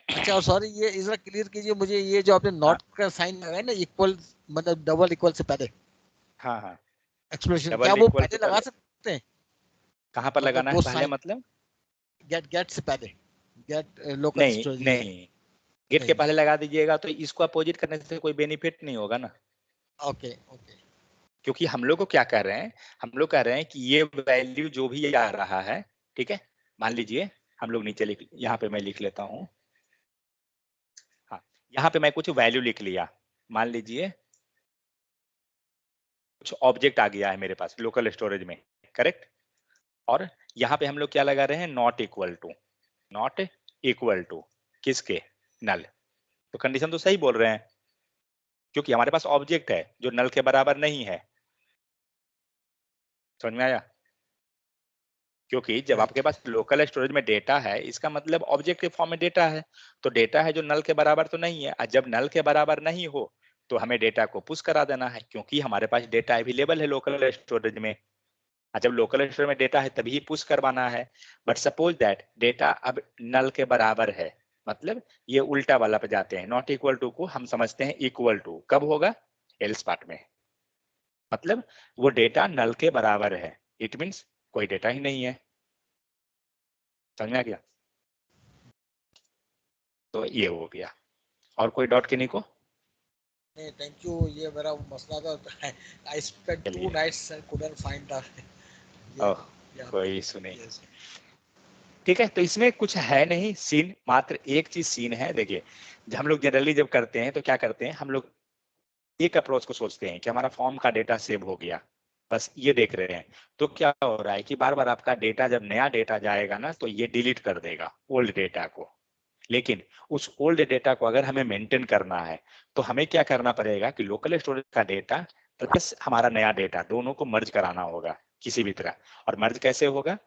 अच्छा सॉरी, ये जरा क्लियर कीजिए मुझे, ये जो आपने हाँ नॉट का साइन लगाया ना, इक्वल मतलब डबल इक्वल से पहले हाँ हाँ, एक्सप्रेशन, क्या डबल वो इक्वल से पहले लगा पहले सकते हैं? कहाँ पर मतलब लगाना है वो पहले, साइन मतलब? गेट से पहले, गेट लोकल नहीं स्टोरेज ये नहीं, गेट के नहीं। पहले लगा दीजिएगा तो इसको अपोजिट करने से कोई बेनिफिट नहीं होगा ना, ओके ओके क्योंकि हम लोग को क्या कर रहे हैं, हम लोग कह रहे हैं कि ये वैल्यू जो भी आ रहा है, ठीक है, मान लीजिए हम लोग नीचे लिख, यहाँ पे मैं लिख लेता हूँ, हाँ यहाँ पे मैं कुछ वैल्यू लिख लिया, मान लीजिए कुछ ऑब्जेक्ट आ गया है मेरे पास लोकल स्टोरेज में, करेक्ट, और यहाँ पे हम लोग क्या लगा रहे हैं, not equal to, not equal to किसके, नल। तो कंडीशन तो सही बोल रहे हैं, क्योंकि हमारे पास ऑब्जेक्ट है जो नल के बराबर नहीं है। समझ में आया? क्योंकि जब राइट। आपके पास लोकल स्टोरेज में डेटा है, इसका मतलब ऑब्जेक्ट के फॉर्म में डेटा है, तो डेटा है जो नल के बराबर तो नहीं है, और जब नल के बराबर नहीं हो तो हमें डेटा को पुश करा देना है, क्योंकि हमारे पास डेटा अवेलेबल है लोकल स्टोरेज में। जब लोकल स्टोरेज में डेटा है तभी पुश करवाना है। बट सपोज दैट डेटा अब नल के बराबर है, मतलब ये उल्टा वाला पे जाते हैं, नॉट इक्वल टू को हम समझते हैं इक्वल टू, कब होगा, एल्स पार्ट में, मतलब वो डेटा नल के बराबर है, इट मीन्स कोई डेटा ही नहीं है। समझ में आ गया? तो ये हो गया, और कोई डॉट किन्हीं को? नहीं थैंक यू, ये मेरा मसला था, आई स्पेंट 2 चलिए, nights and couldn't find the oh ये कोई इशू नहीं, यस। ठीक है। तो इसमें कुछ है नहीं सीन, मात्र एक चीज सीन है, देखिए जब हम लोग जनरली जब करते हैं तो क्या करते हैं, हम लोग एक अप्रोच को सोचते हैं कि हमारा फॉर्म का डेटा सेव हो गया, बस ये देख रहे हैं। तो क्या हो रहा है कि बार बार आपका डेटा, जब नया डेटा जाएगा ना तो ये डिलीट कर देगा ओल्ड डेटा को, लेकिन उस ओल्ड डेटा को अगर हमें मेंटेन करना है तो हमें क्या करना पड़ेगा कि लोकल स्टोरेज का डेटा प्लस हमारा नया डेटा दोनों को मर्ज कराना होगा किसी भी तरह। और मर्ज कैसे होगा,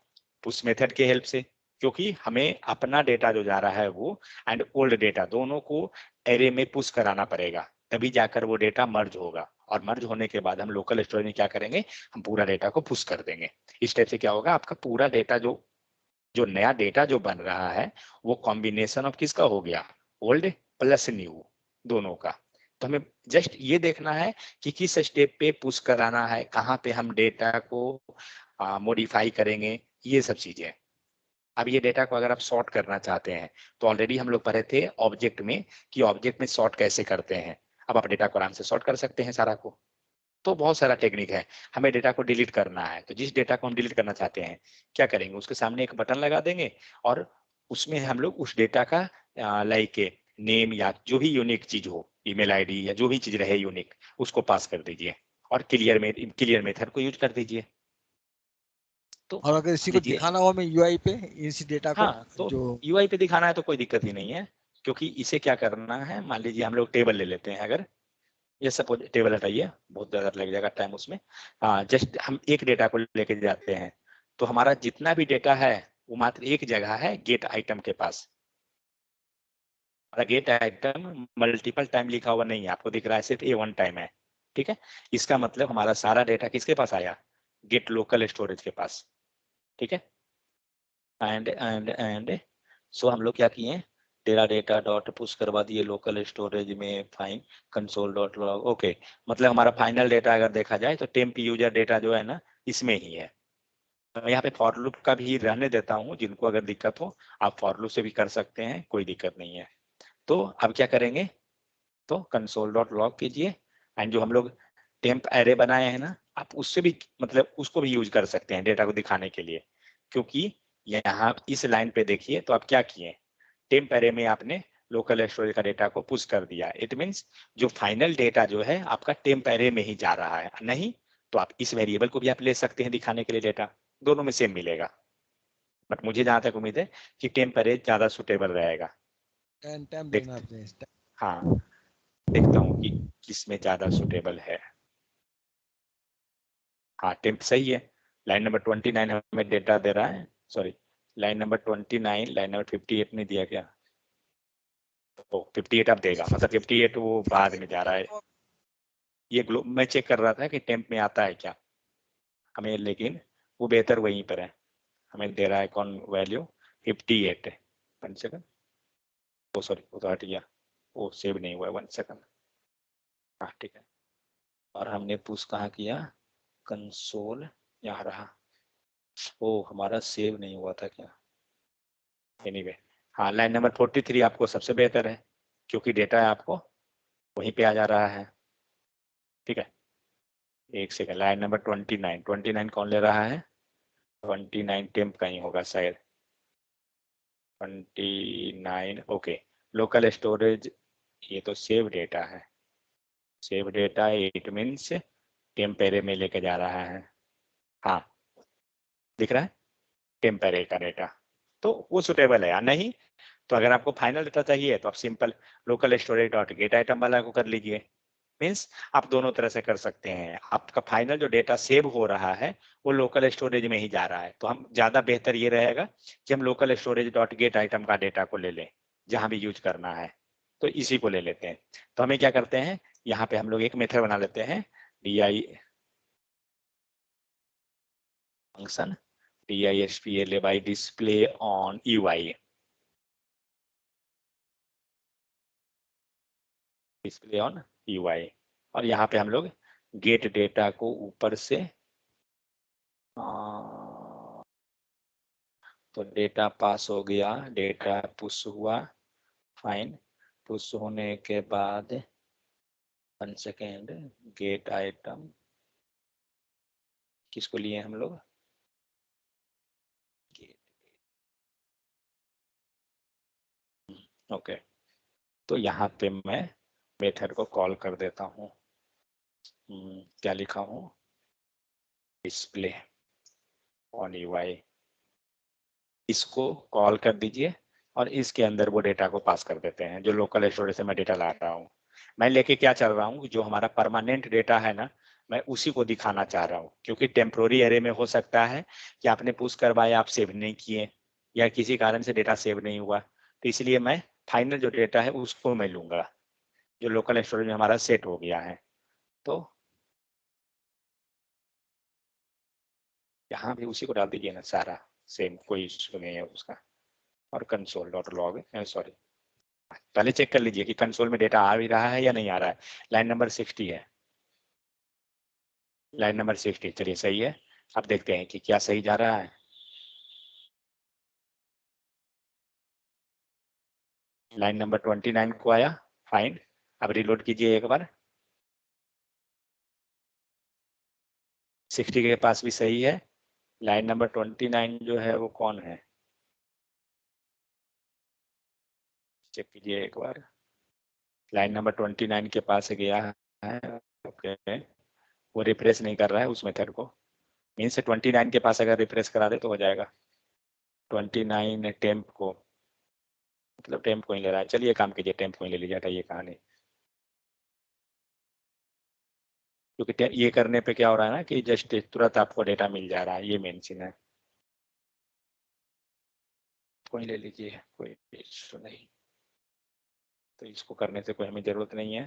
पुश मेथड के हेल्प से, क्योंकि हमें अपना डेटा जो जा रहा है वो एंड ओल्ड डेटा दोनों को एरे में पुश कराना पड़ेगा, तभी जाकर वो डेटा मर्ज होगा। और मर्ज होने के बाद हम लोकल स्टोरेज में क्या करेंगे, हम पूरा डेटा को पुश कर देंगे। इस टाइप से क्या होगा, आपका पूरा डेटा जो जो नया डेटा जो बन रहा है वो कॉम्बिनेशन ऑफ किसका हो गया, ओल्ड प्लस न्यू दोनों का। तो हमें जस्ट ये देखना है कि किस स्टेप पे पुश कराना है, कहाँ पे हम डेटा को मॉडिफाई करेंगे, ये सब चीजें। अब ये डेटा को अगर आप सॉर्ट करना चाहते हैं तो ऑलरेडी हम लोग पढ़े थे ऑब्जेक्ट में कि ऑब्जेक्ट में सॉर्ट कैसे करते हैं। अब आप डेटा को आराम से सॉर्ट कर सकते हैं सारा को, तो बहुत सारा टेक्निक है। हमें डेटा को डिलीट करना है, तो जिस डेटा को हम डिलीट करना चाहते हैं क्या करेंगे, उसके सामने एक बटन लगा देंगे और उसमें हम लोग उस डेटा का लाइक नेम या जो भी यूनिक चीज हो, ईमेल आईडी या जो भी चीज रहे यूनिक, उसको पास कर दीजिए और क्लियर मेथड को यूज कर दीजिए। तो और अगर इसी को दीजिए। दिखाना हो हमें यूआई पे इसी डेटा को, हाँ, तो जो यूआई पे दिखाना है तो कोई दिक्कत ही नहीं है, क्योंकि इसे क्या करना है, मान लीजिए हम लोग टेबल ले लेते हैं। अगर ये सपोज टेबल हटाइए, बहुत ज्यादा लग जाएगा टाइम उसमें। हाँ, जस्ट हम एक डेटा को लेके जाते हैं, तो हमारा जितना भी डेटा है वो मात्र एक जगह है, गेट आइटम के पास। हमारा गेट आइटम मल्टीपल टाइम लिखा हुआ नहीं है, आपको दिख रहा है सिर्फ A1 टाइम है। ठीक है, इसका मतलब हमारा सारा डेटा किसके पास आया, गेट लोकल स्टोरेज के पास। ठीक है, एंड सो हम लोग क्या किए, तेरा डेटा डॉट पुश करवा दिए लोकल स्टोरेज में, fine console dot log. Okay, मतलब हमारा फाइनल डेटा अगर देखा जाए तो टेम्प यूजर डेटा जो है ना, इसमें ही है। मैं यहाँ पे फॉर लूप का भी रहने देता हूँ, जिनको अगर दिक्कत हो आप फॉर लूप से भी कर सकते हैं, कोई दिक्कत नहीं है। तो अब क्या करेंगे, तो कंसोल डॉट लॉग कीजिए, एंड जो हम लोग टेम्प एरे बनाए हैं ना, आप उससे भी मतलब उसको भी यूज कर सकते हैं डेटा को दिखाने के लिए। क्योंकि यहाँ इस लाइन पे देखिए, तो आप क्या किए, टेम्प एरे में आपने लोकल स्टोरेज का डेटा को पुश कर दिया। इट मीन्स जो फाइनल डेटा जो है आपका टेम्प एरे में ही जा रहा है। नहीं तो आप इस वेरिएबल को भी आप ले सकते हैं दिखाने के लिए डेटा, दोनों में सेम मिलेगा। बट मुझे जहां तक उम्मीद है कि टेम्प एरे ज्यादा सुटेबल रहेगा। टाइम देना देख, आपने हाँ, देखता हूँ कि किसमें ज्यादा सुटेबल है। हाँ, टेम्प सही है। लाइन नंबर 29 हमें डेटा दे रहा है, sorry line number 29, line number 58 नहीं दिया क्या, तो 58 अब देगा, मतलब 58 वो बाद में जा रहा है। ये मैं चेक कर रहा था कि टेम्प में आता है क्या हमें, लेकिन वो बेहतर वहीं पर है, हमें दे रहा है कौन वैल्यू 58 है। 1 सेकंड, ओ सॉरी वो तो हट गया, वो सेव नहीं हुआ है, 1 सेकंड। हाँ ठीक है, और हमने पुश कहाँ किया, कंसोल, यहाँ रहा। ओ हमारा सेव नहीं हुआ था क्या, एनीवे। हाँ, लाइन नंबर 43 आपको सबसे बेहतर है, क्योंकि डेटा है आपको वहीं पे आ जा रहा है। ठीक है, एक सेकंड, लाइन नंबर 29 कौन ले रहा है, 29 टेम्प कहीं होगा शायद, 29 ओके। लोकल स्टोरेज, ये तो सेव डेटा है, सेव डेटा इट मीन्स टेम्पेरे में लेके जा रहा है। हाँ, दिख रहा है टेम्पेरे का डेटा, तो वो सुटेबल है या नहीं। तो अगर आपको फाइनल डेटा चाहिए तो आप simple local storage dot get item वाला को कर लीजिए। मीन्स आप दोनों तरह से कर सकते हैं, आपका फाइनल जो डेटा सेव हो रहा है वो लोकल स्टोरेज में ही जा रहा है, तो हम ज्यादा बेहतर ये रहेगा कि हम local storage dot get item का डेटा को ले लें, जहां भी यूज करना है तो इसी को ले लेते हैं। तो हमें क्या करते हैं, यहाँ पे हम लोग एक मेथड बना लेते हैं, DI function DISPLA by display on UI, display on UI। और यहाँ पे हम लोग गेट डेटा को ऊपर से तो डेटा पास हो गया, डेटा पुश हुआ, फाइन। पुश होने के बाद 1 सेकेंड, गेट आइटम किसको लिए हम लोग, ओके। तो यहाँ पे मैं मेथड को कॉल कर देता हूँ, क्या लिखा हूँ, डिस्प्ले ऑन UI, इसको कॉल कर दीजिए और इसके अंदर वो डेटा को पास कर देते हैं जो लोकल स्टोरेज से मैं डेटा ला रहा हूँ। मैं लेके क्या चल रहा हूँ, जो हमारा परमानेंट डेटा है ना, मैं उसी को दिखाना चाह रहा हूँ, क्योंकि टेम्प्रोरी एरे में हो सकता है कि आपने पुश करवाया आप सेव नहीं किए, या किसी कारण से डेटा सेव नहीं हुआ, तो इसलिए मैं फाइनल जो डेटा है उसको मैं लूंगा जो लोकल स्टोरेज में हमारा सेट हो गया है। तो यहाँ भी उसी को डाल दीजिए ना, सारा सेम, कोई इशू नहीं है उसका। और कंसोल डॉट लॉग, सॉरी पहले चेक कर लीजिए कि कंसोल में डेटा आ भी रहा है या नहीं आ रहा है। लाइन नंबर 60 है, लाइन नंबर 60, चलिए सही है। अब देखते हैं कि क्या सही जा रहा है। लाइन नंबर 29 को आया, फाइन। अब रिलोड कीजिए एक बार, 60 के पास भी सही है। लाइन नंबर 29 जो है वो कौन है, चेक कीजिए एक बार। लाइन नंबर 29 के पास गया है, ओके, वो रिफ्रेश नहीं कर रहा है उस मेथड को, मीन्स 29 के पास अगर रिफ्रेश करा दे तो हो जाएगा। 29 टेम्प को, मतलब टेम्प को ही ले रहा है। चलिए काम कीजिए, टेम्प को ही ले लीजिए, हटाइए कहानी। क्योंकि ये करने पे क्या हो रहा है ना कि जस्ट तुरंत आपको डेटा मिल जा रहा है, ये मेन चीज है। कोई ले लीजिए, कोई इशू नहीं। तो इसको करने से कोई हमें जरूरत नहीं है,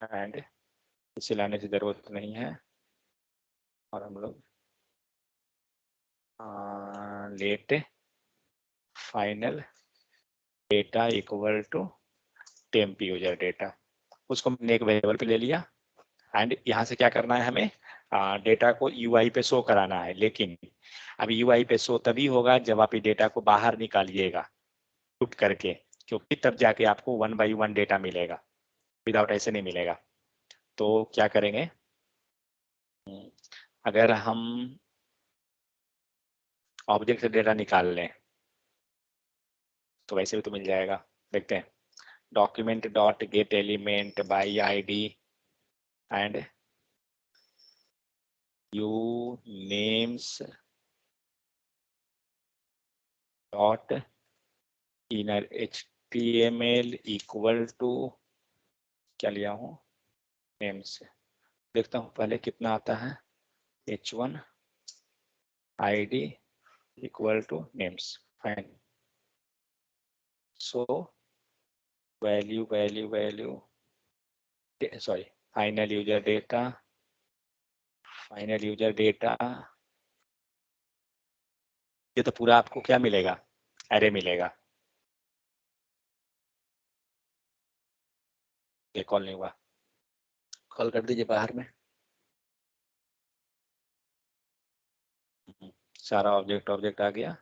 एंड इसे लाने की जरूरत नहीं है। और हम लोग let final data equal to temp user data, उसको हमने एक वेरिएबल पे ले लिया। एंड यहाँ से क्या करना है हमें, डेटा को यूआई पे शो कराना है। लेकिन अब यूआई पे शो तभी होगा जब आप ये डेटा को बाहर निकालिएगा लूप करके, क्योंकि तब जाके आपको 1 बाई 1 डेटा मिलेगा, विदाउट ऐसे नहीं मिलेगा। तो क्या करेंगे, अगर हम ऑब्जेक्ट से डेटा निकाल लें तो वैसे भी तो मिल जाएगा। देखते हैं, document dot get element by ID and you names dot inner HTML equal to, क्या लिया हूँ, नेम्स। देखता हूँ पहले कितना आता है, H1 ID equal two names, fine. So value value value sorry, final user data, final user data, ये तो पूरा आपको क्या मिलेगा, एरे मिलेगा। ये कॉल नहीं हुआ, कॉल कर दीजिए बाहर में। सारा ऑब्जेक्ट ऑब्जेक्ट आ गया,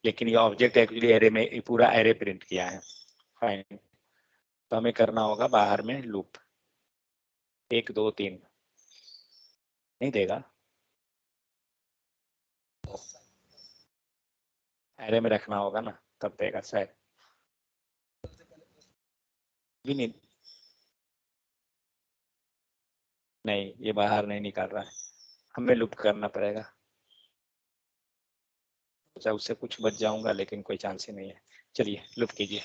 लेकिन ये ऑब्जेक्ट एक्चुअली एरे में पूरा एरे प्रिंट किया है, फाइन। तो हमें करना होगा बाहर में लूप, 1 2 3 नहीं देगा, एरे में रखना होगा ना, तब देगा शायद। भी नहीं, नहीं ये बाहर नहीं निकाल रहा है, हमें लूप करना पड़ेगा। सोचा उससे कुछ बच जाऊंगा, लेकिन कोई चांस ही नहीं है। चलिए लूप कीजिए।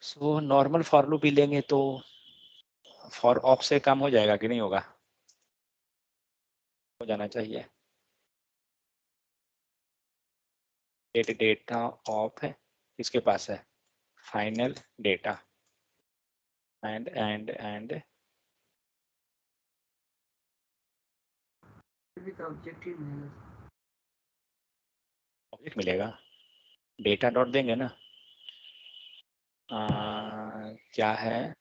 सो नॉर्मल फॉर लूप ही लेंगे तो फॉर ऑफ से काम हो जाएगा कि नहीं होगा, हो जाना चाहिए। डेटा ऑफ है, किसके पास है, फाइनल डेटा एंड ऑब्जेक्ट ही मिलेगा। ऑब्जेक्ट मिलेगा, डेटा डॉट देंगे ना, क्या है,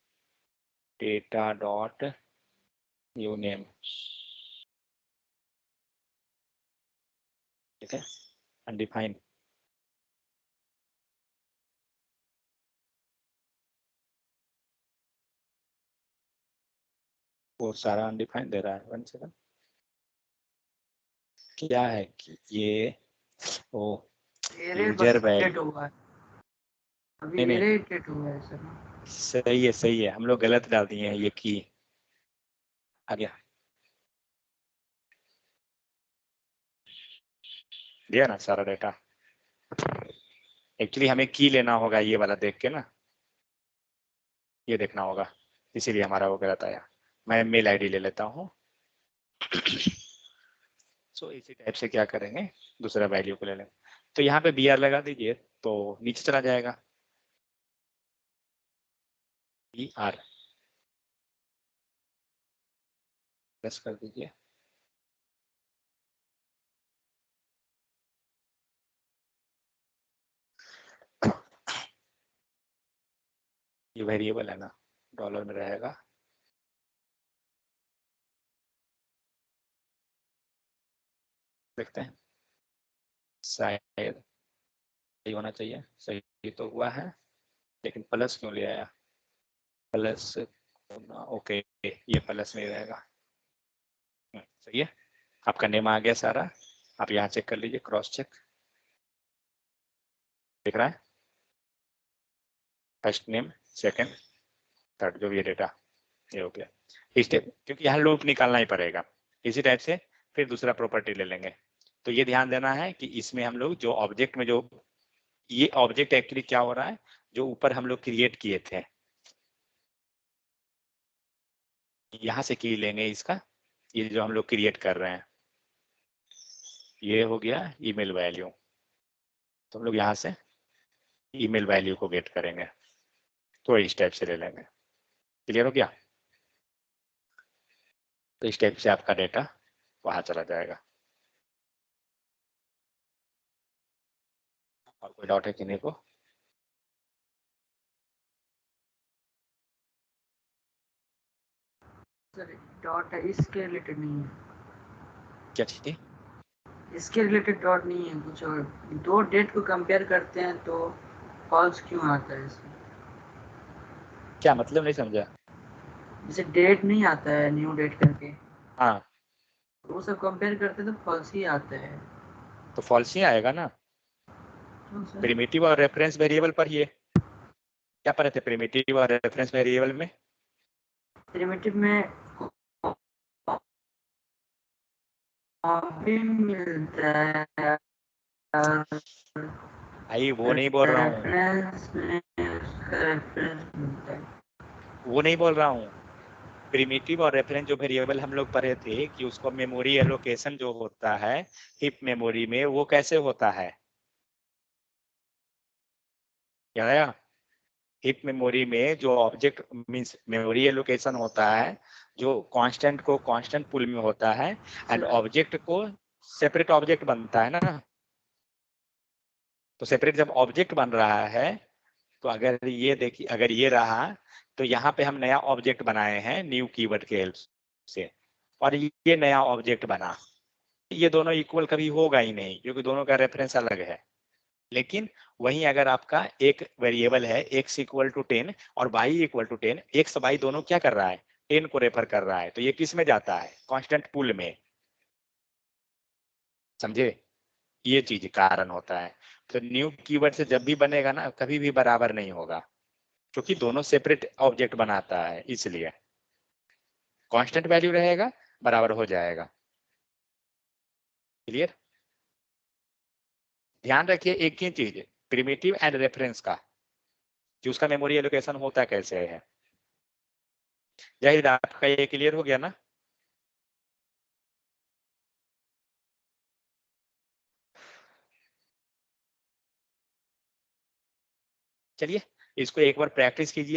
डेटा डॉट यू नेम, ठीक है, अनडिफाइन। वो सारा अनडिफाइन दे रहा है, 1 सेकंड। क्या है कि ये ओ एरे यूजर बस वैल्यू, हुआ है, अभी नहीं नहीं एरे इटरेट हुआ है सर ना। सही है सही है, हम लोग गलत डाल दिए हैं, ये की आ गया, दिया ना सारा डेटा। एक्चुअली हमें की लेना होगा ये वाला देख के ना, ये देखना होगा, इसीलिए हमारा वो गलत आया। मैं मेल आईडी ले लेता हूँ। सो इसी टाइप से क्या करेंगे, दूसरा वैल्यू को ले लेंगे। तो यहाँ पे br लगा दीजिए तो नीचे चला जाएगा, br प्रेस कर दीजिए। ये वेरिएबल है ना, डॉलर में रहेगा, देखते हैं शायद सही होना चाहिए। सही तो हुआ है, लेकिन प्लस क्यों ले आया, प्लस, ओके ये प्लस में रहेगा। सही है, आपका नेम आ गया सारा, आप यहाँ चेक कर लीजिए, क्रॉस चेक दिख रहा है, फर्स्ट नेम, सेकंड, थर्ड, जो भी है डेटा, ये हो गया इस टाइप, क्योंकि यहाँ लूप निकालना ही पड़ेगा। इसी टाइप से फिर दूसरा प्रॉपर्टी ले लेंगे। तो ये ध्यान देना है कि इसमें हम लोग जो ऑब्जेक्ट में, जो ये ऑब्जेक्ट एक्चुअली क्या हो रहा है, जो ऊपर हम लोग क्रिएट किए थे, यहाँ से की लेंगे इसका, ये जो हम लोग क्रिएट कर रहे हैं, ये हो गया ईमेल वैल्यू, तो हम लोग यहाँ से ईमेल वैल्यू को गेट करेंगे, तो इस टाइप से ले लेंगे। क्लियर हो गया? तो इस टाइप से आपका डेटा वहां चला जाएगा। और कोई डाउट है किन्हीं को? सर डॉट है, इसके रिलेटेड नहीं है, क्या चीज? इसके रिलेटेड डॉट नहीं है कुछ और। दो डेट को कंपेयर करते हैं तो फॉल्स क्यों आता है इसमें? क्या मतलब, नहीं समझा। जैसे डेट नहीं आता है न्यू डेट करके, हाँ, वो सब कंपेयर करते हैं तो फॉल्स ही आता है। तो फॉल्स ही आएगा ना, क्यों सर? प्रिमिटिव और रेफरेंस वेरिएबल पर ये क्या पढ़े थे, प्रिमिटिव और रेफरेंस वेरिएबल में? प्रिमिटिव में भी मिलता है, भाई वो नहीं बोल रहा हूँ, रेफरेंस में उसका रेफरेंस मिलता है। वो नहीं बोल रहा हूँ। प्रिमिटिव और रेफरेंस जो वेरिएबल हम लोग पढ़े थे कि उसको मेमोरी एलोकेशन जो होता है हिप मेमोरी में, वो कैसे होता है, याद आया? हिप मेमोरी में जो ऑब्जेक्ट मींस मेमोरी एलोकेशन होता है, जो कांस्टेंट को कांस्टेंट पूल में होता है, एंड ऑब्जेक्ट को सेपरेट ऑब्जेक्ट बनता है ना। तो सेपरेट जब ऑब्जेक्ट बन रहा है, तो अगर ये देखिए, अगर ये रहा, तो यहाँ पे हम नया ऑब्जेक्ट बनाए हैं न्यू कीवर्ड के हेल्प से, और ये नया ऑब्जेक्ट बना, ये दोनों इक्वल कभी होगा ही नहीं, क्योंकि दोनों का रेफरेंस अलग है। लेकिन वहीं अगर आपका एक वेरिएबल है x इक्वल टू 10 और y equal to 10, x y दोनों क्या कर रहा है, 10 को रेफर कर रहा है, तो ये किस में जाता है, कांस्टेंट पूल में। समझे? ये चीज कारण होता है। तो न्यू कीवर्ड से जब भी बनेगा ना, कभी भी बराबर नहीं होगा, क्योंकि दोनों सेपरेट ऑब्जेक्ट बनाता है, इसलिए कांस्टेंट वैल्यू रहेगा, बराबर हो जाएगा। क्लियर? ध्यान रखिए एक ही चीज, प्रिमिटिव एंड रेफरेंस का, कि उसका मेमोरी एलोकेशन होता कैसे है। जाहिर आपका ये क्लियर हो गया ना? चलिए इसको एक बार प्रैक्टिस कीजिए।